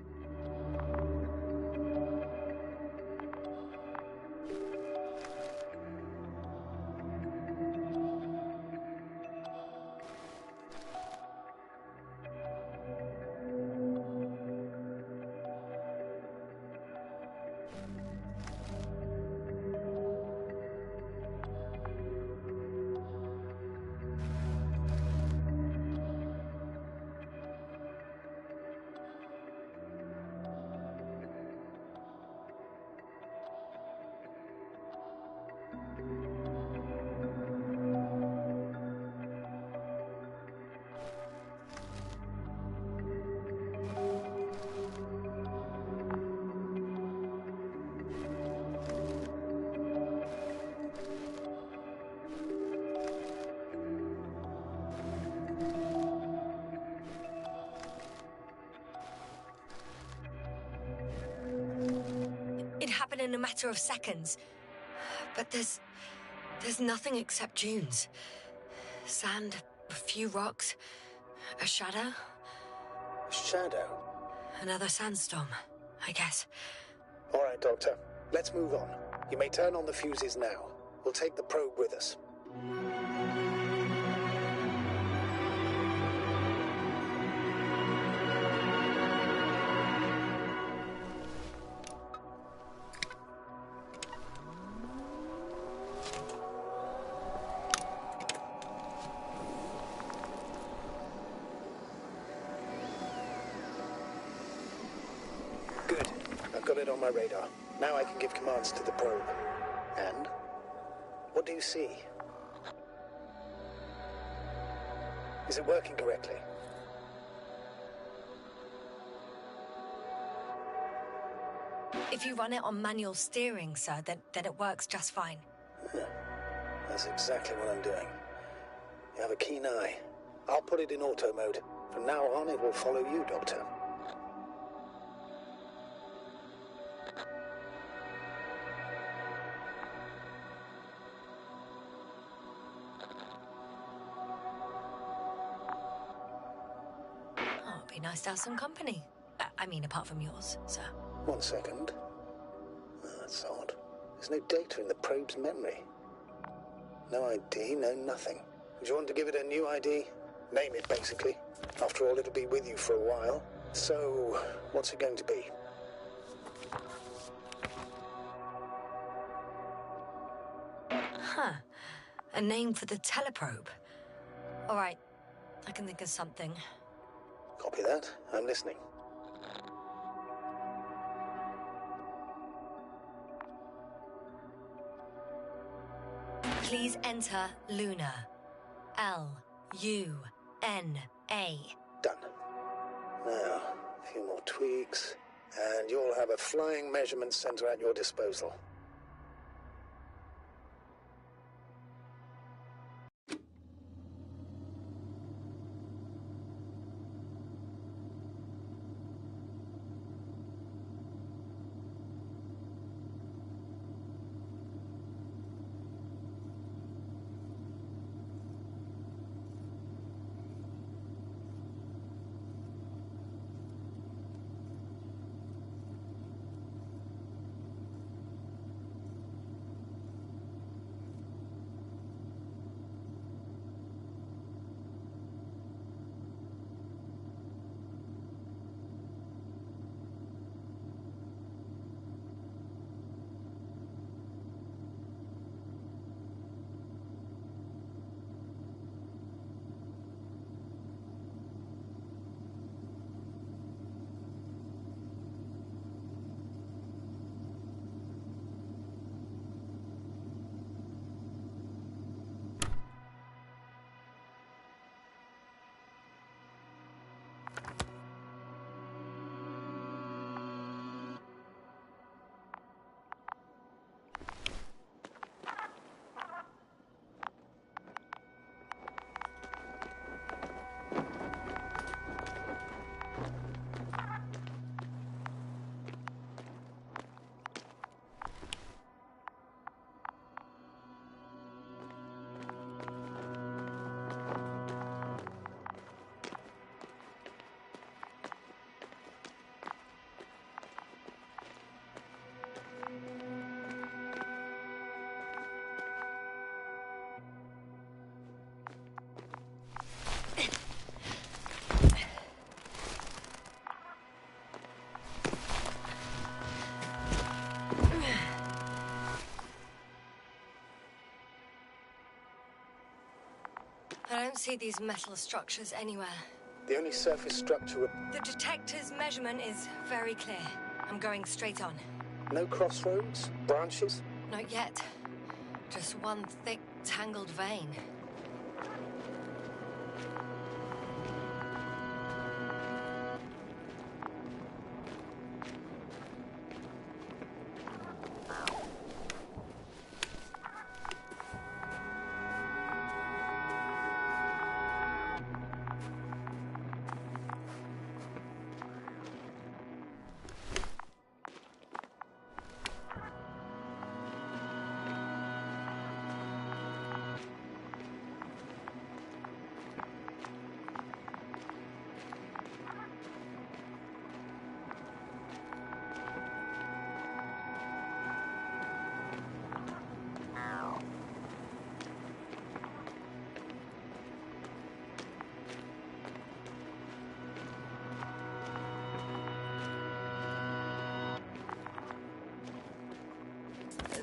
In a matter of seconds. But there's nothing except dunes. Sand, a few rocks, a shadow. A shadow? Another sandstorm, I guess. All right, Doctor. Let's move on. You may turn on the fuses now. We'll take the probe with us. On my radar. Now I can give commands to the probe. And? What do you see? Is it working correctly? If you run it on manual steering, sir, then it works just fine. That's exactly what I'm doing. You have a keen eye. I'll put it in auto mode. From now on, it will follow you, Doctor. Nice to have some company. I mean, apart from yours, sir. 1 second. Oh, that's odd. There's no data in the probe's memory. No ID, no nothing. Do you want to give it a new ID? Name it, basically. After all, it'll be with you for a while. So, what's it going to be? Huh. A name for the teleprobe. All right. I can think of something. Copy that. I'm listening. Please enter Luna. L-U-N-A. Done. Now, a few more tweaks, and you'll have a flying measurement center at your disposal. I don't see these metal structures anywhere. The only surface structure... The detector's measurement is very clear. I'm going straight on. No crossroads? Branches? Not yet. Just one thick, tangled vein.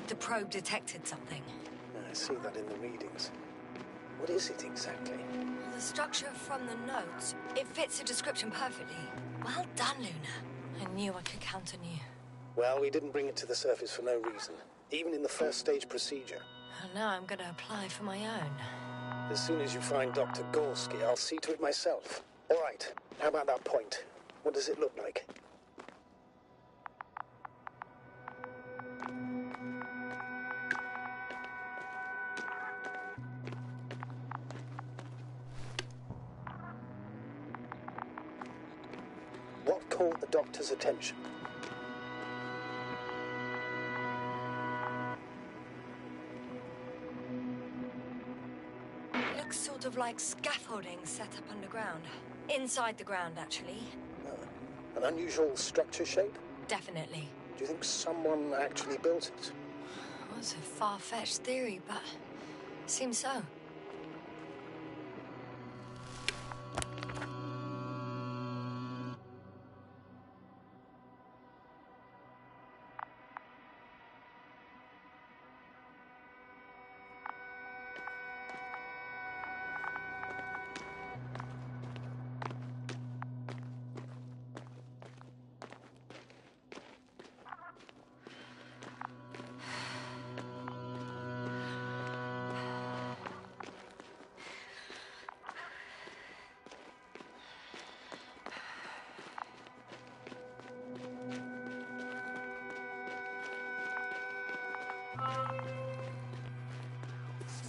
The probe detected something. I see that in the readings. What is it exactly? Well, the structure from the notes, it fits the description perfectly. Well done, Luna. I knew I could count on you. Well, we didn't bring it to the surface for no reason. Even in the first stage procedure. And now I'm gonna apply for my own. As soon as you find Dr. Gorski, I'll see to it myself. All right. How about that point? What does it look like? What caught the doctor's attention? Looks sort of like scaffolding set up underground. Inside the ground, actually. An unusual structure shape? Definitely. Do you think someone actually built it? Well, it's a far-fetched theory, but seems so.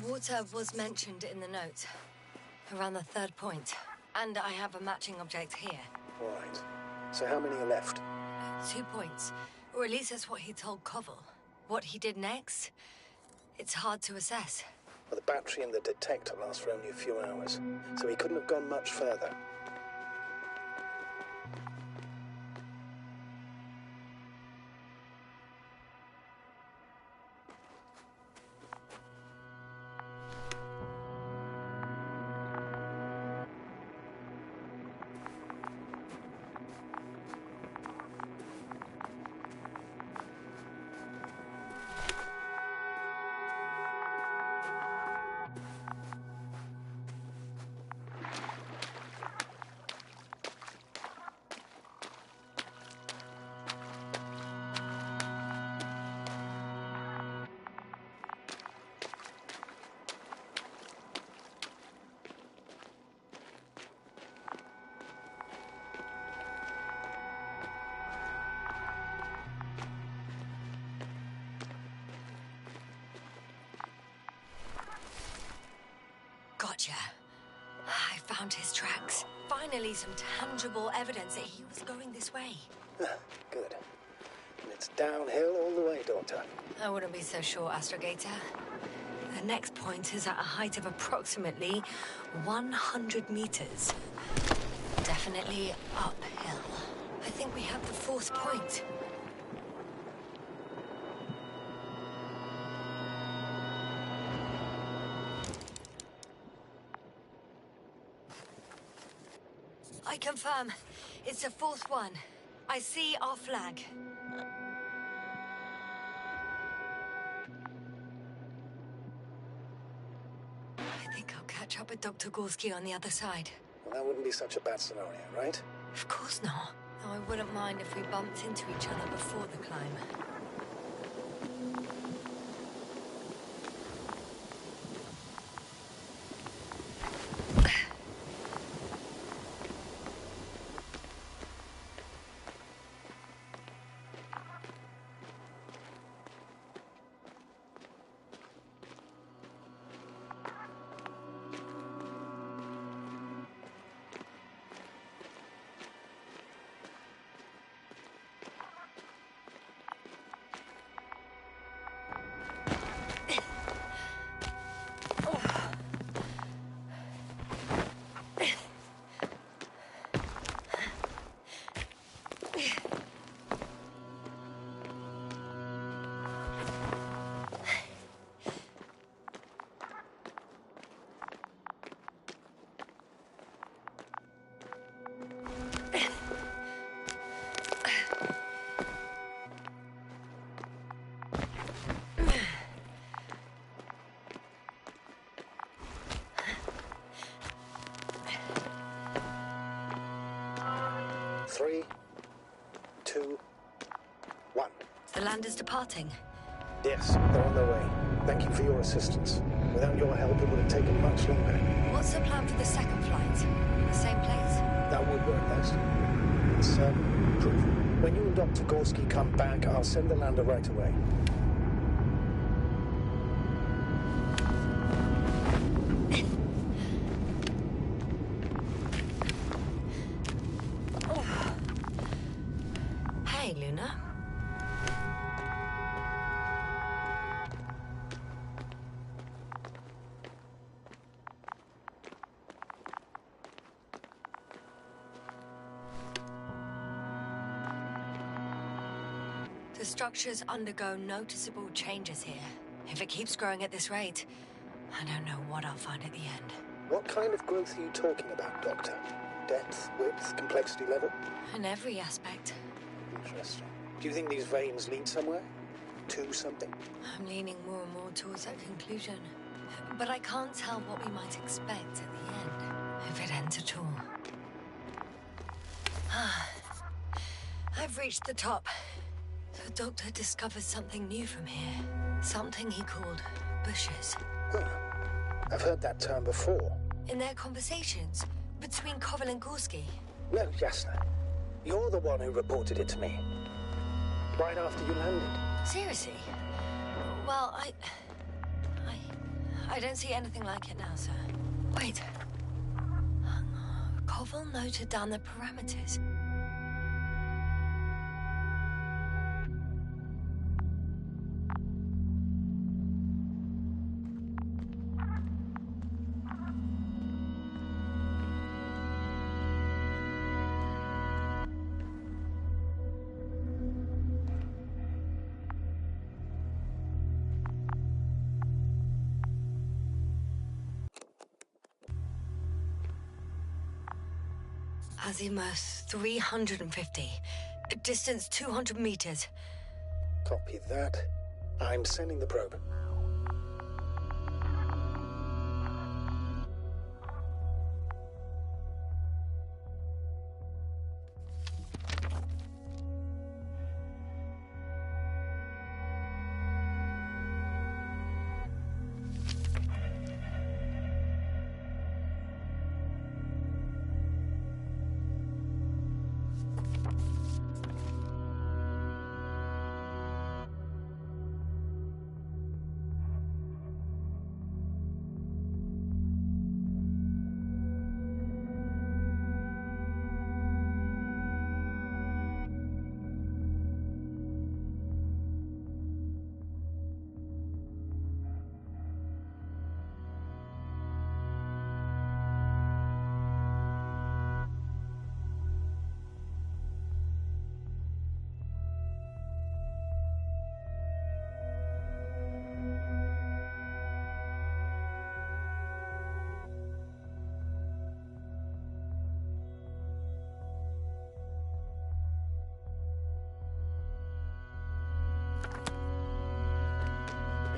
Water was mentioned in the note, around the third point. And I have a matching object here. All right. So how many are left? 2 points. Or at least that's what he told Koval. What he did next, it's hard to assess. Well, the battery in the detector lasts for only a few hours, so he couldn't have gone much further. Gotcha. I found his tracks. Finally, some tangible evidence that he was going this way. Good. And it's downhill all the way, Doctor. I wouldn't be so sure, Astrogator. The next point is at a height of approximately 100 meters. Definitely uphill. I think we have the fourth point. I confirm. It's the fourth one. I see our flag. I think I'll catch catch up with Dr. Gorski on the other side. Well, that wouldn't be such a bad scenario, right? Of course not. Though I wouldn't mind if we bumped into each other before the climb. Three, two, one. The land is departing. Yes, they're on their way. Thank you for your assistance. Without your help, it would have taken much longer. What's the plan for the second flight? The same place? That would work best. It's, proof. When you and Dr. Gorski come back, I'll send the lander right away. Hey, Luna. The structures undergo noticeable changes here. If it keeps growing at this rate, I don't know what I'll find at the end. What kind of growth are you talking about, Doctor? Depth, width, complexity level? In every aspect. Interesting. Do you think these veins lead somewhere? To something? I'm leaning more and more towards that conclusion. But I can't tell what we might expect at the end, if it ends at all. I've reached the top. The doctor discovered something new from here. Something he called bushes. Huh. I've heard that term before. In their conversations between Koval and Gorski. No, Jasna. You're the one who reported it to me. Right after you landed. Seriously? Well, I don't see anything like it now, sir. Wait. Koval noted down the parameters. Azimuth 350. Distance 200 meters. Copy that. I'm sending the probe.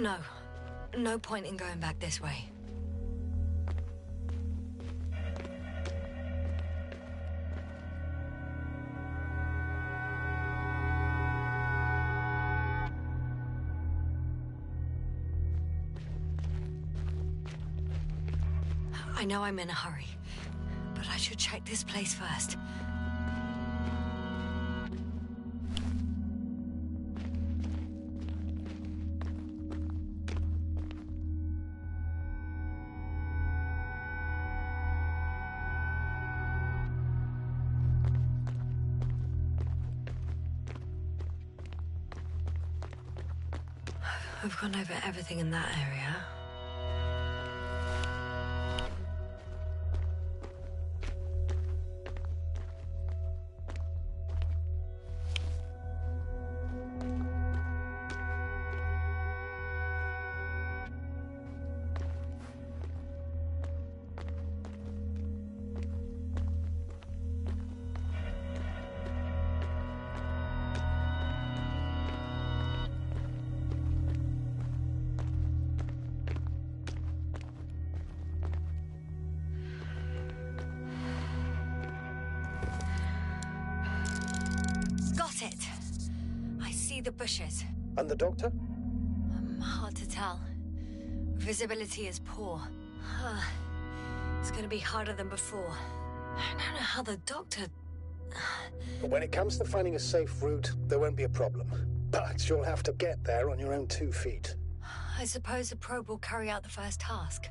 No. No point in going back this way. I know I'm in a hurry, but I should check this place first. We've gone over everything in that area. Got it! I see the bushes. And the doctor? Hard to tell. Visibility is poor. It's gonna be harder than before. I don't know how the doctor... When it comes to finding a safe route, there won't be a problem. But you'll have to get there on your own 2 feet. I suppose the probe will carry out the first task.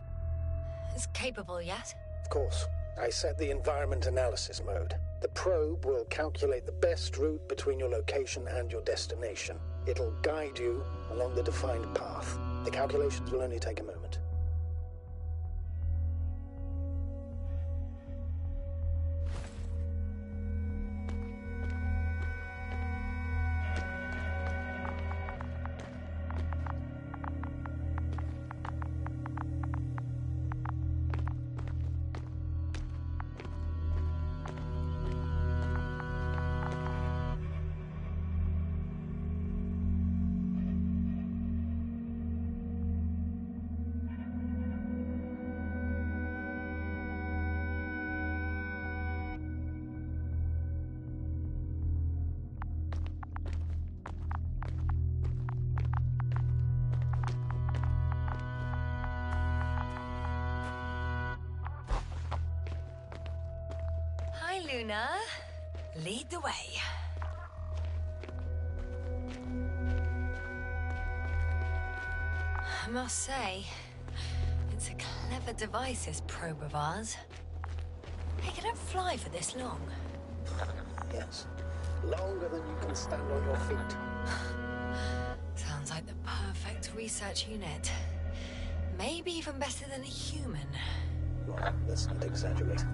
It's capable yet? Of course. I set the environment analysis mode. The probe will calculate the best route between your location and your destination. It'll guide you along the defined path. The calculations will only take a moment. Luna, lead the way. I must say, it's a clever device, this probe of ours. Hey, can it fly for this long? Yes. Longer than you can stand on your feet. Sounds like the perfect research unit. Maybe even better than a human. Well, let's not exaggerate.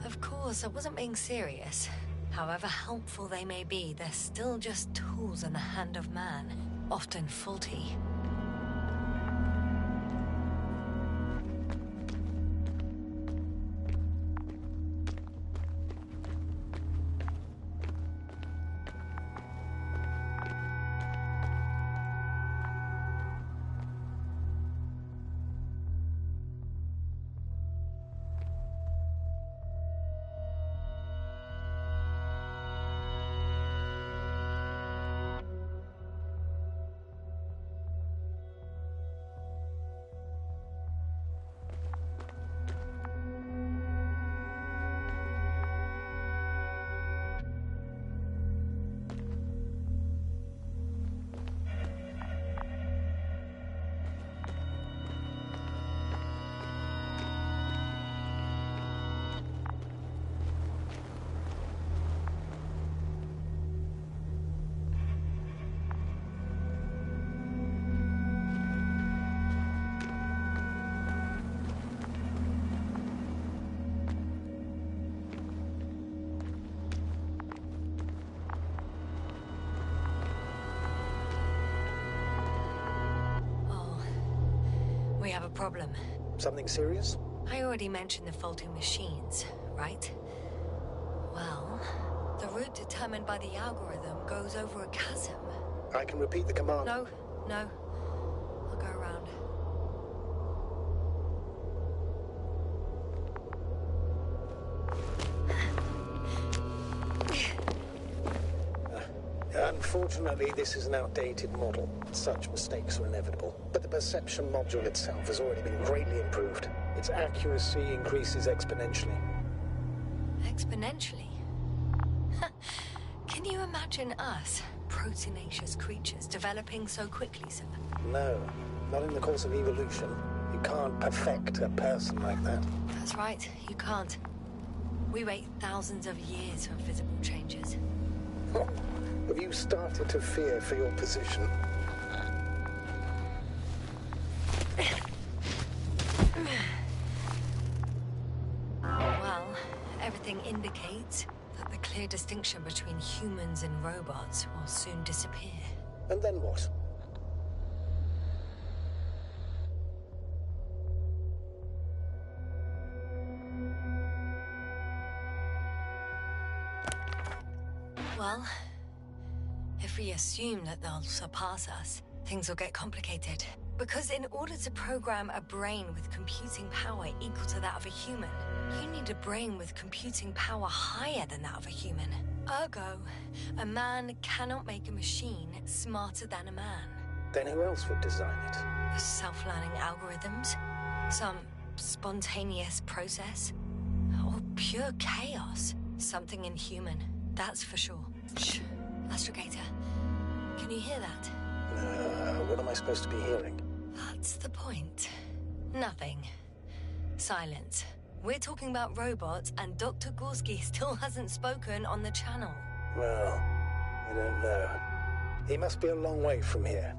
Of course, I wasn't being serious. However helpful they may be, they're still just tools in the hand of man, often faulty. We have a problem. Something serious? I already mentioned the faulty machines, right? Well, the route determined by the algorithm goes over a chasm. I can repeat the command. No. I'll go around. Unfortunately, this is an outdated model. Such mistakes are inevitable. But the perception module itself has already been greatly improved. Its accuracy increases exponentially. Exponentially? Can you imagine us, proteinaceous creatures, developing so quickly, sir? No, not in the course of evolution. You can't perfect a person like that. That's right, you can't. We wait thousands of years for visible changes. Oh, have you started to fear for your position? Well, everything indicates that the clear distinction between humans and robots will soon disappear. And then what? Well, if we assume that they'll surpass us, things will get complicated. Because in order to program a brain with computing power equal to that of a human, you need a brain with computing power higher than that of a human. Ergo, a man cannot make a machine smarter than a man. Then who else would design it? Self-learning algorithms? Some spontaneous process? Or pure chaos? Something inhuman, that's for sure. Shh, Astrogator, can you hear that? What am I supposed to be hearing? That's the point. Nothing. Silence. We're talking about robots, and Dr. Gorski still hasn't spoken on the channel. Well, I don't know. He must be a long way from here.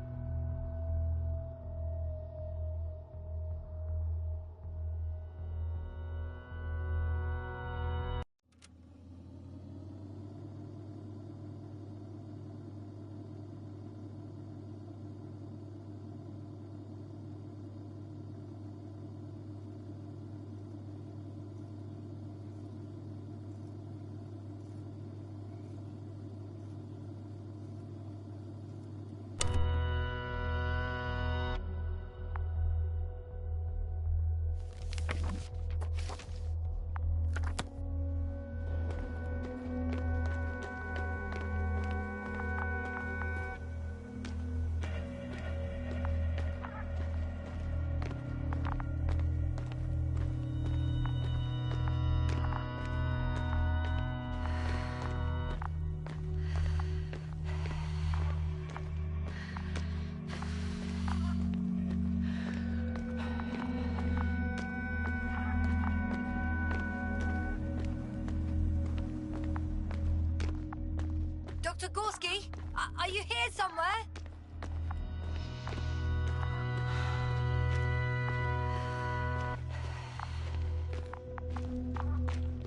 Dr. Gorski, are you here somewhere?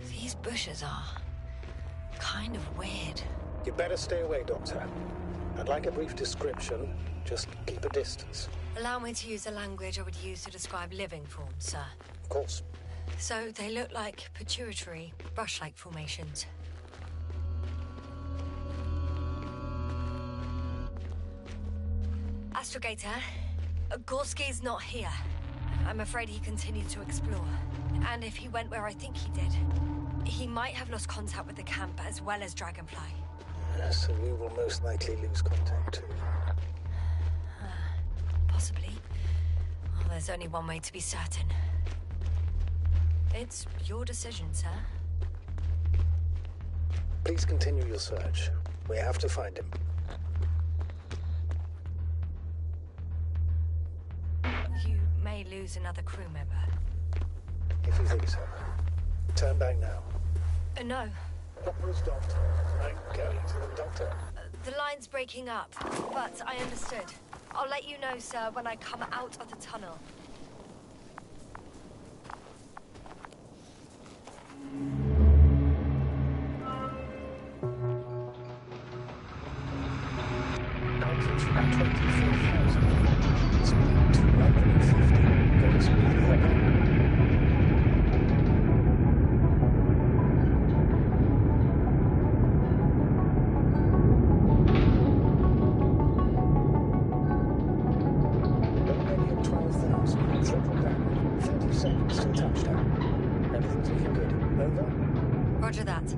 These bushes are kind of weird. You'd better stay away, Doctor. I'd like a brief description. Just keep a distance. Allow me to use the language I would use to describe living forms, sir. Of course. So they look like pituitary, brush-like formations. Astrogator, Gorski's not here. I'm afraid he continued to explore. And if he went where I think he did, he might have lost contact with the camp as well as Dragonfly. So we will most likely lose contact too. Possibly. Well, there's only one way to be certain. It's your decision, sir. Please continue your search. We have to find him. You may lose another crew member. If you think so. Turn back now. No. Opera's doctor. I'm going to the doctor. The line's breaking up, but I understood. I'll let you know, sir, when I come out of the tunnel. Altitude 24,000. Speed 250. Go to speed 11. Roger that.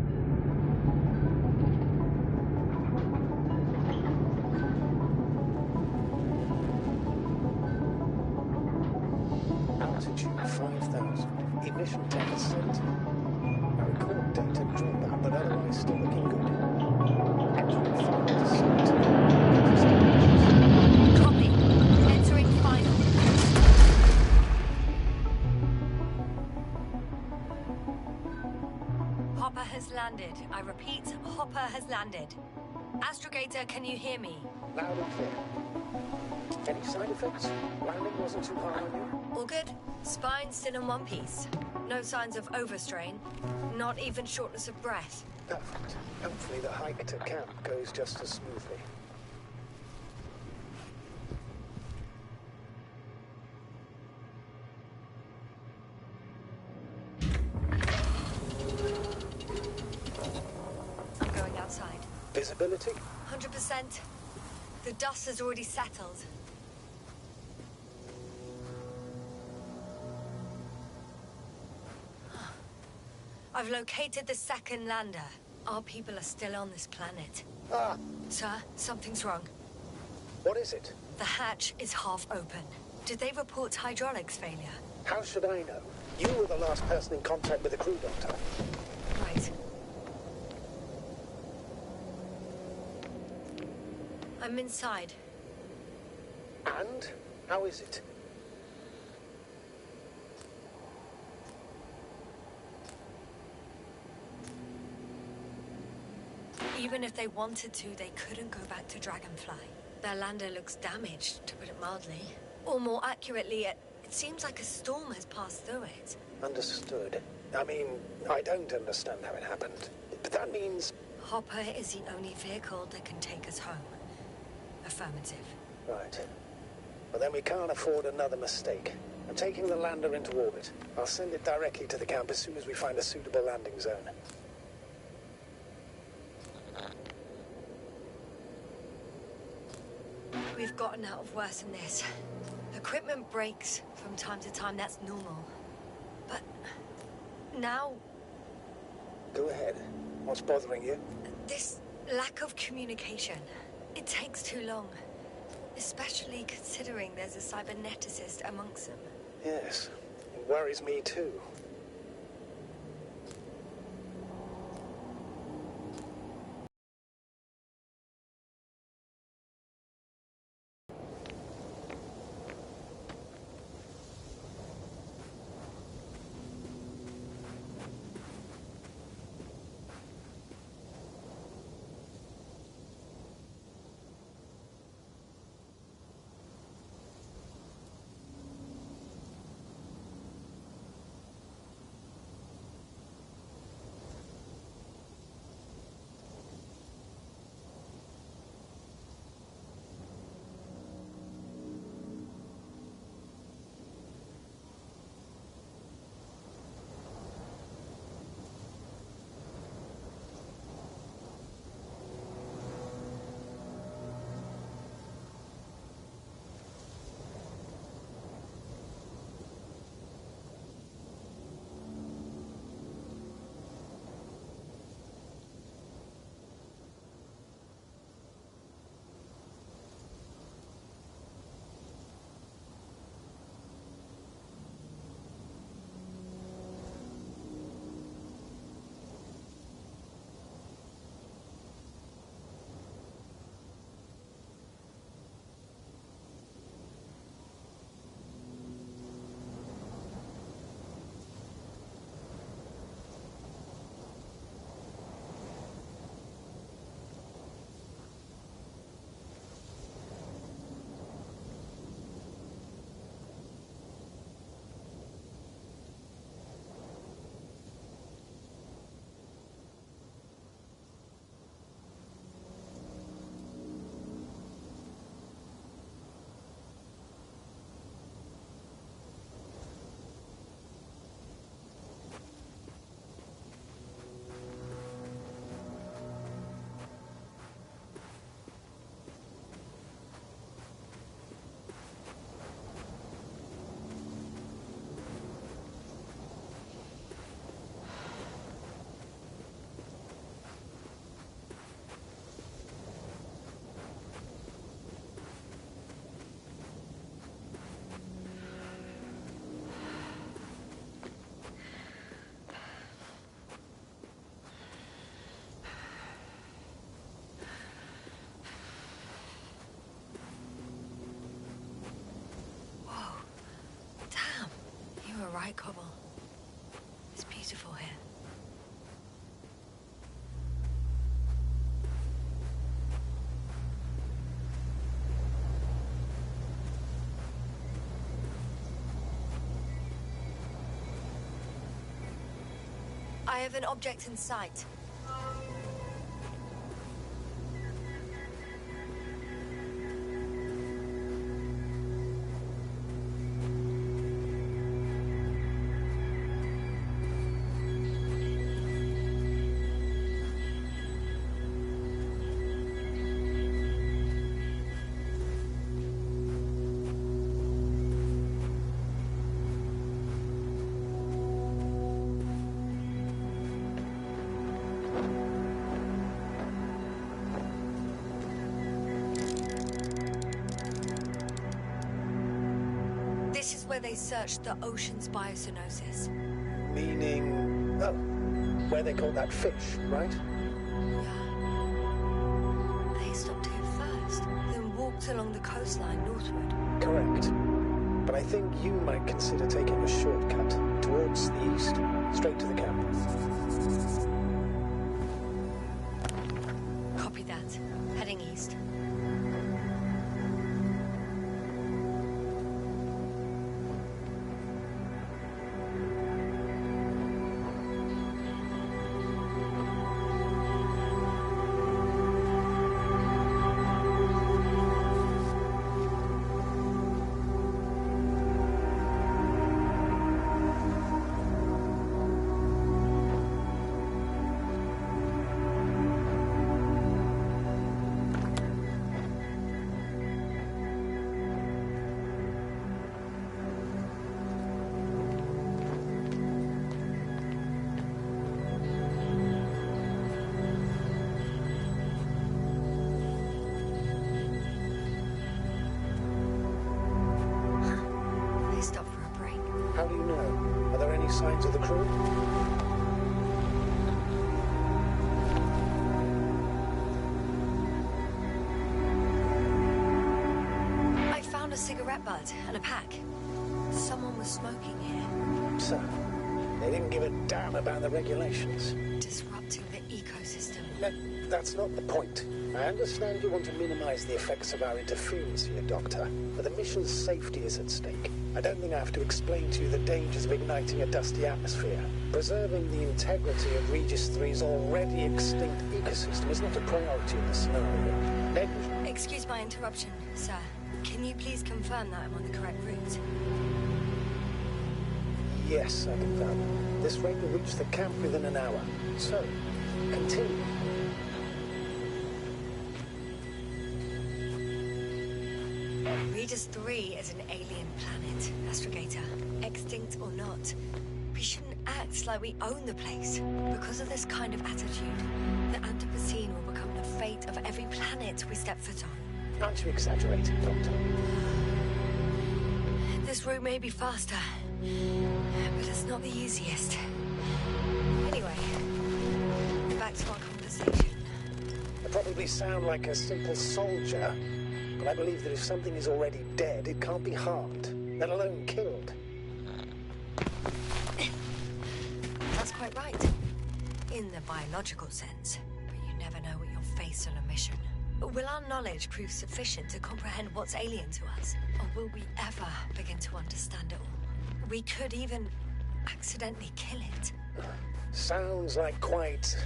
altitude 5,000. Ignition temp 70. Our record data drop out, but otherwise still looking good. Entering final descent. Copy. Entering final. Hopper has landed. I repeat, Hopper has landed. Astrogator, can you hear me? Loud and clear. Any side effects? Landing wasn't too hard on you? All good. Spine still in one piece. No signs of overstrain. Not even shortness of breath. Perfect. Hopefully the hike to camp goes just as smoothly. I'm going outside. Visibility? 100%. The dust has already settled. I've located the second lander. Our people are still on this planet. Ah, Sir, something's wrong. what is it? The hatch is half open. Did they report hydraulics failure? How should I know? You were the last person in contact with the crew doctor. Right. I'm inside. And? How is it? Even if they wanted to, they couldn't go back to Dragonfly. Their lander looks damaged, to put it mildly. Or more accurately, it seems like a storm has passed through it. Understood. I mean, I don't understand how it happened. But that means... Hopper is the only vehicle that can take us home. Affirmative. Right. Well, then we can't afford another mistake. I'm taking the lander into orbit. I'll send it directly to the camp as soon as we find a suitable landing zone. We've gotten out of worse than this. Equipment breaks from time to time, that's normal. But now, Go ahead. What's bothering you? this lack of communication, it takes too long. Especially considering there's a cyberneticist amongst them. Yes. It worries me too. white cobble. It's beautiful here. I have an object in sight. This is where they searched the ocean's biocenosis. Meaning... oh, where they caught that fish, right? Yeah. They stopped here first, then walked along the coastline northward. Correct. But I think you might consider taking a shortcut towards the east, straight to the camp. Copy that. Heading east. How do you know? Are there any signs of the crew? I found a cigarette butt and a pack. Someone was smoking here. So, they didn't give a damn about the regulations. Disrupting the ecosystem. No, that's not the point. I understand you want to minimize the effects of our interference here, Doctor, but the mission's safety is at stake. I don't think I have to explain to you the dangers of igniting a dusty atmosphere. Preserving the integrity of Regis 3's already extinct ecosystem is not a priority in this scenario. Excuse my interruption, sir. Can you please confirm that I'm on the correct route? Yes, I confirm. This rate will reach the camp within an hour. So, continue. Regis 3 is an alien planet, Astrogator. Extinct or not, we shouldn't act like we own the place. Because of this kind of attitude, the Anthropocene will become the fate of every planet we step foot on. Aren't you exaggerating, Doctor? This route may be faster, but it's not the easiest. Anyway, back to our conversation. I probably sound like a simple soldier, but I believe that if something is already dead, it can't be harmed, let alone killed. That's quite right. In the biological sense. But you never know what you'll face on a mission. Will our knowledge prove sufficient to comprehend what's alien to us? Or will we ever begin to understand it all? We could even accidentally kill it. Sounds like quite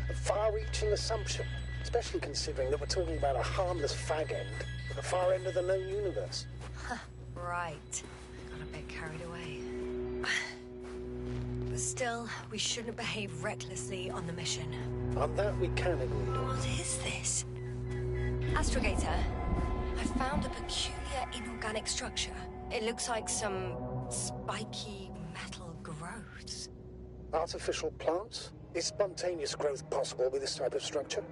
a far-reaching assumption, especially considering that we're talking about a harmless fag end at the far end of the known universe. Right. Got a bit carried away. But still, we shouldn't behave recklessly on the mission. On that we can agree. What is this? Astrogator, I found a peculiar inorganic structure. It looks like some spiky metal growths. Artificial plants? Is spontaneous growth possible with this type of structure?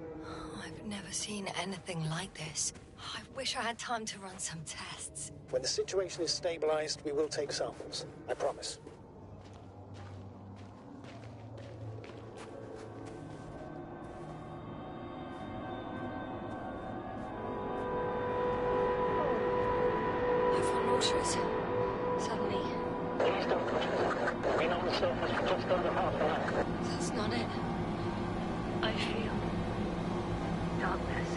I've never seen anything like this. I wish I had time to run some tests. When the situation is stabilized, we will take samples. I promise. I found morsures. Suddenly, Please don't push us. We've been on the surface for just under half an hour. That's not it. I feel darkness.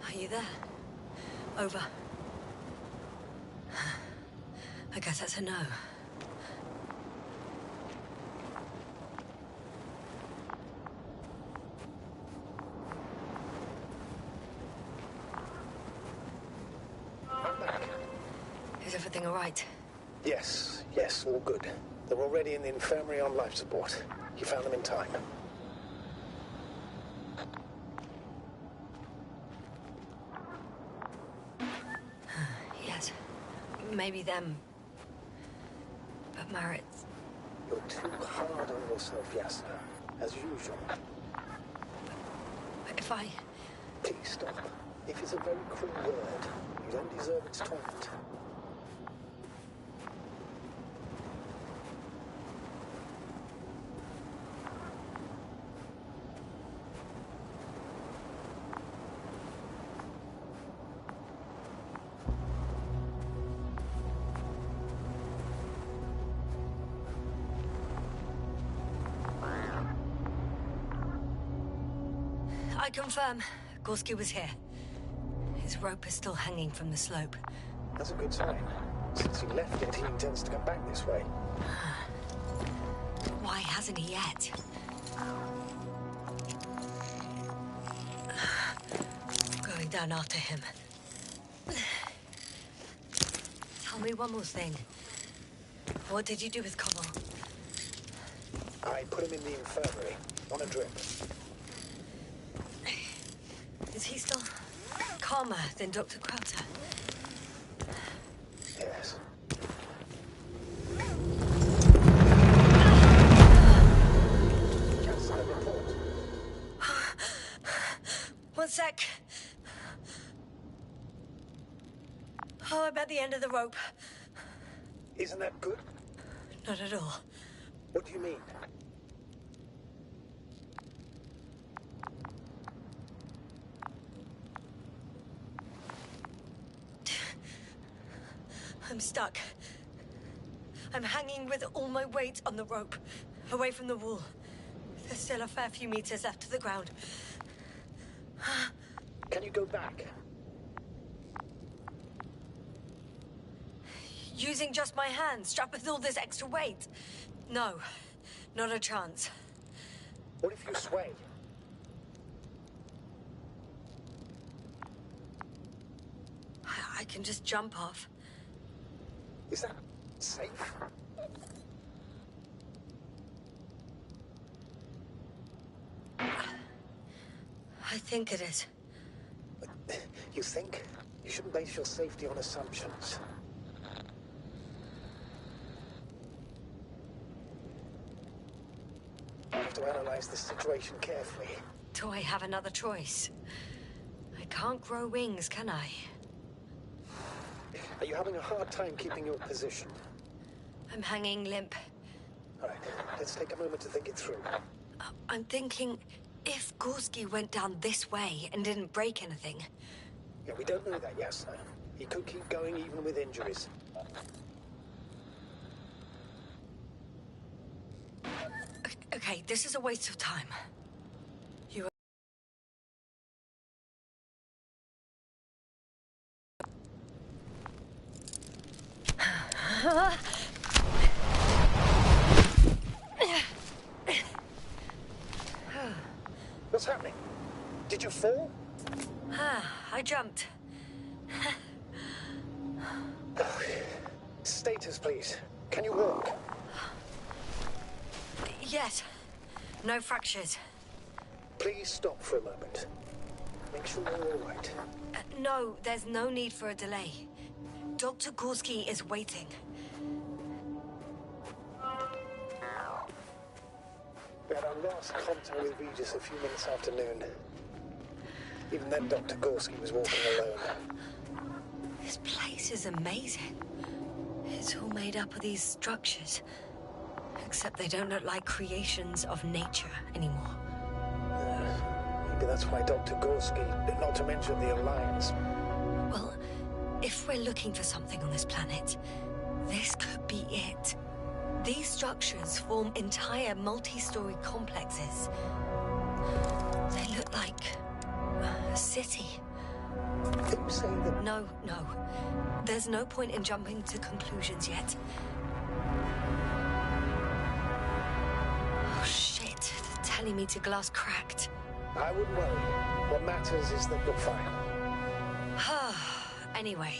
Are you there? Over. I guess that's a no. Is everything all right? Yes, all good. They're already in the infirmary on life support. You found them in time. Yes. Maybe them. But Marit's... You're too hard on yourself, Yasna. As usual. If I... Please stop. If it's a very cruel word, you don't deserve its torment. I confirm, Gorski was here. His rope is still hanging from the slope. That's a good sign. Since he left it, he intends to come back this way. Why hasn't he yet? I'm going down after him. Tell me one more thing. What did you do with Cobble? I put him in the infirmary, on a drip. Is he still calmer than Dr. Crowther? Yes. Just a report. One sec. Oh, I'm at the end of the rope. Isn't that good? Not at all. What do you mean? I'm stuck. I'm hanging with all my weight on the rope, away from the wall. There's still a fair few meters left to the ground. Can you go back? Using just my hands, strapped with all this extra weight? No, not a chance. What if you sway? I can just jump off. Is that safe? I think it is. You think? You shouldn't base your safety on assumptions. You have to analyze the situation carefully. Do I have another choice? I can't grow wings, can I? Are you having a hard time keeping your position? I'm hanging limp. All right, let's take a moment to think it through. I'm thinking, if Gorski went down this way and didn't break anything... Yeah, we don't know that, Yasna. He could keep going even with injuries. Okay, this is a waste of time. You What's happening? Did you fall? I jumped. Status, please. Can you walk? Yes. No fractures. Please stop for a moment. Make sure you're all right. No, there's no need for a delay. Dr. Gorski is waiting. We had our last contact with Regis a few minutes after noon. Even then, Dr. Gorski was walking alone. This place is amazing. It's all made up of these structures. Except they don't look like creations of nature anymore. Maybe that's why Dr. Gorski, not to mention the Alliance. Well, if we're looking for something on this planet, this could be it. These structures form entire multi-story complexes. They look like a city. Who's saying that? No. There's no point in jumping to conclusions yet. Oh, shit. They're telling me the glass cracked. I wouldn't worry. What matters is that you're fine. Anyway.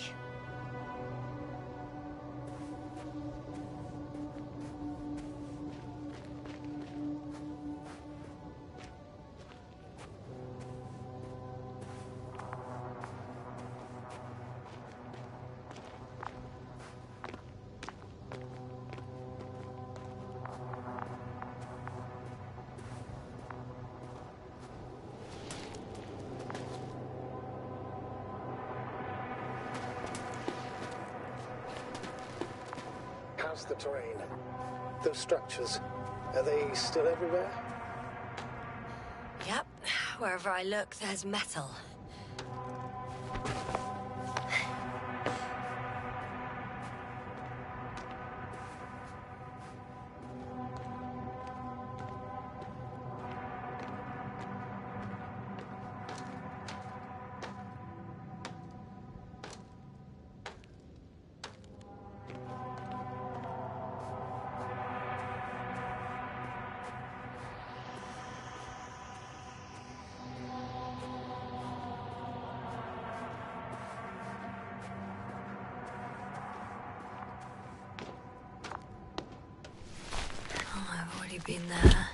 How's the terrain? Those structures, are they still everywhere? Yep. Wherever I look, there's metal. I've already been there.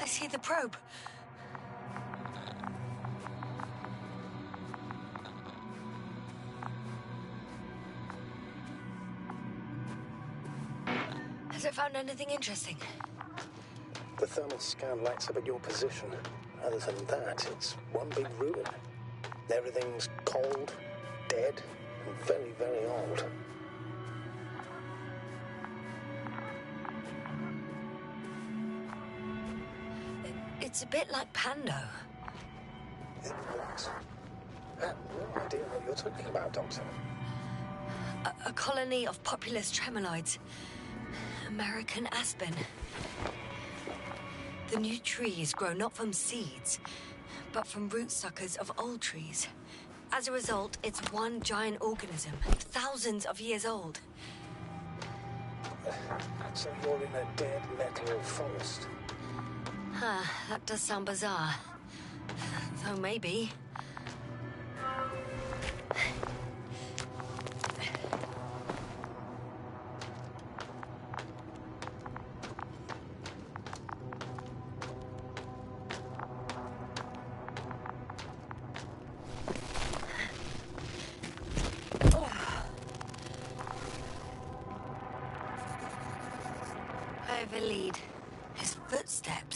I see the probe. Has it found anything interesting? The thermal scan lights up at your position. Other than that, it's one big ruin. Everything's cold, dead, and very, very old. It's a bit like Pando. What? I have no idea what you're talking about, Doctor. A colony of populous tremoloids. American aspen. The new trees grow not from seeds, but from root suckers of old trees. As a result, it's one giant organism, thousands of years old. So you're in a dead metal forest. That does sound bizarre. Though maybe. I have a lead. His footsteps.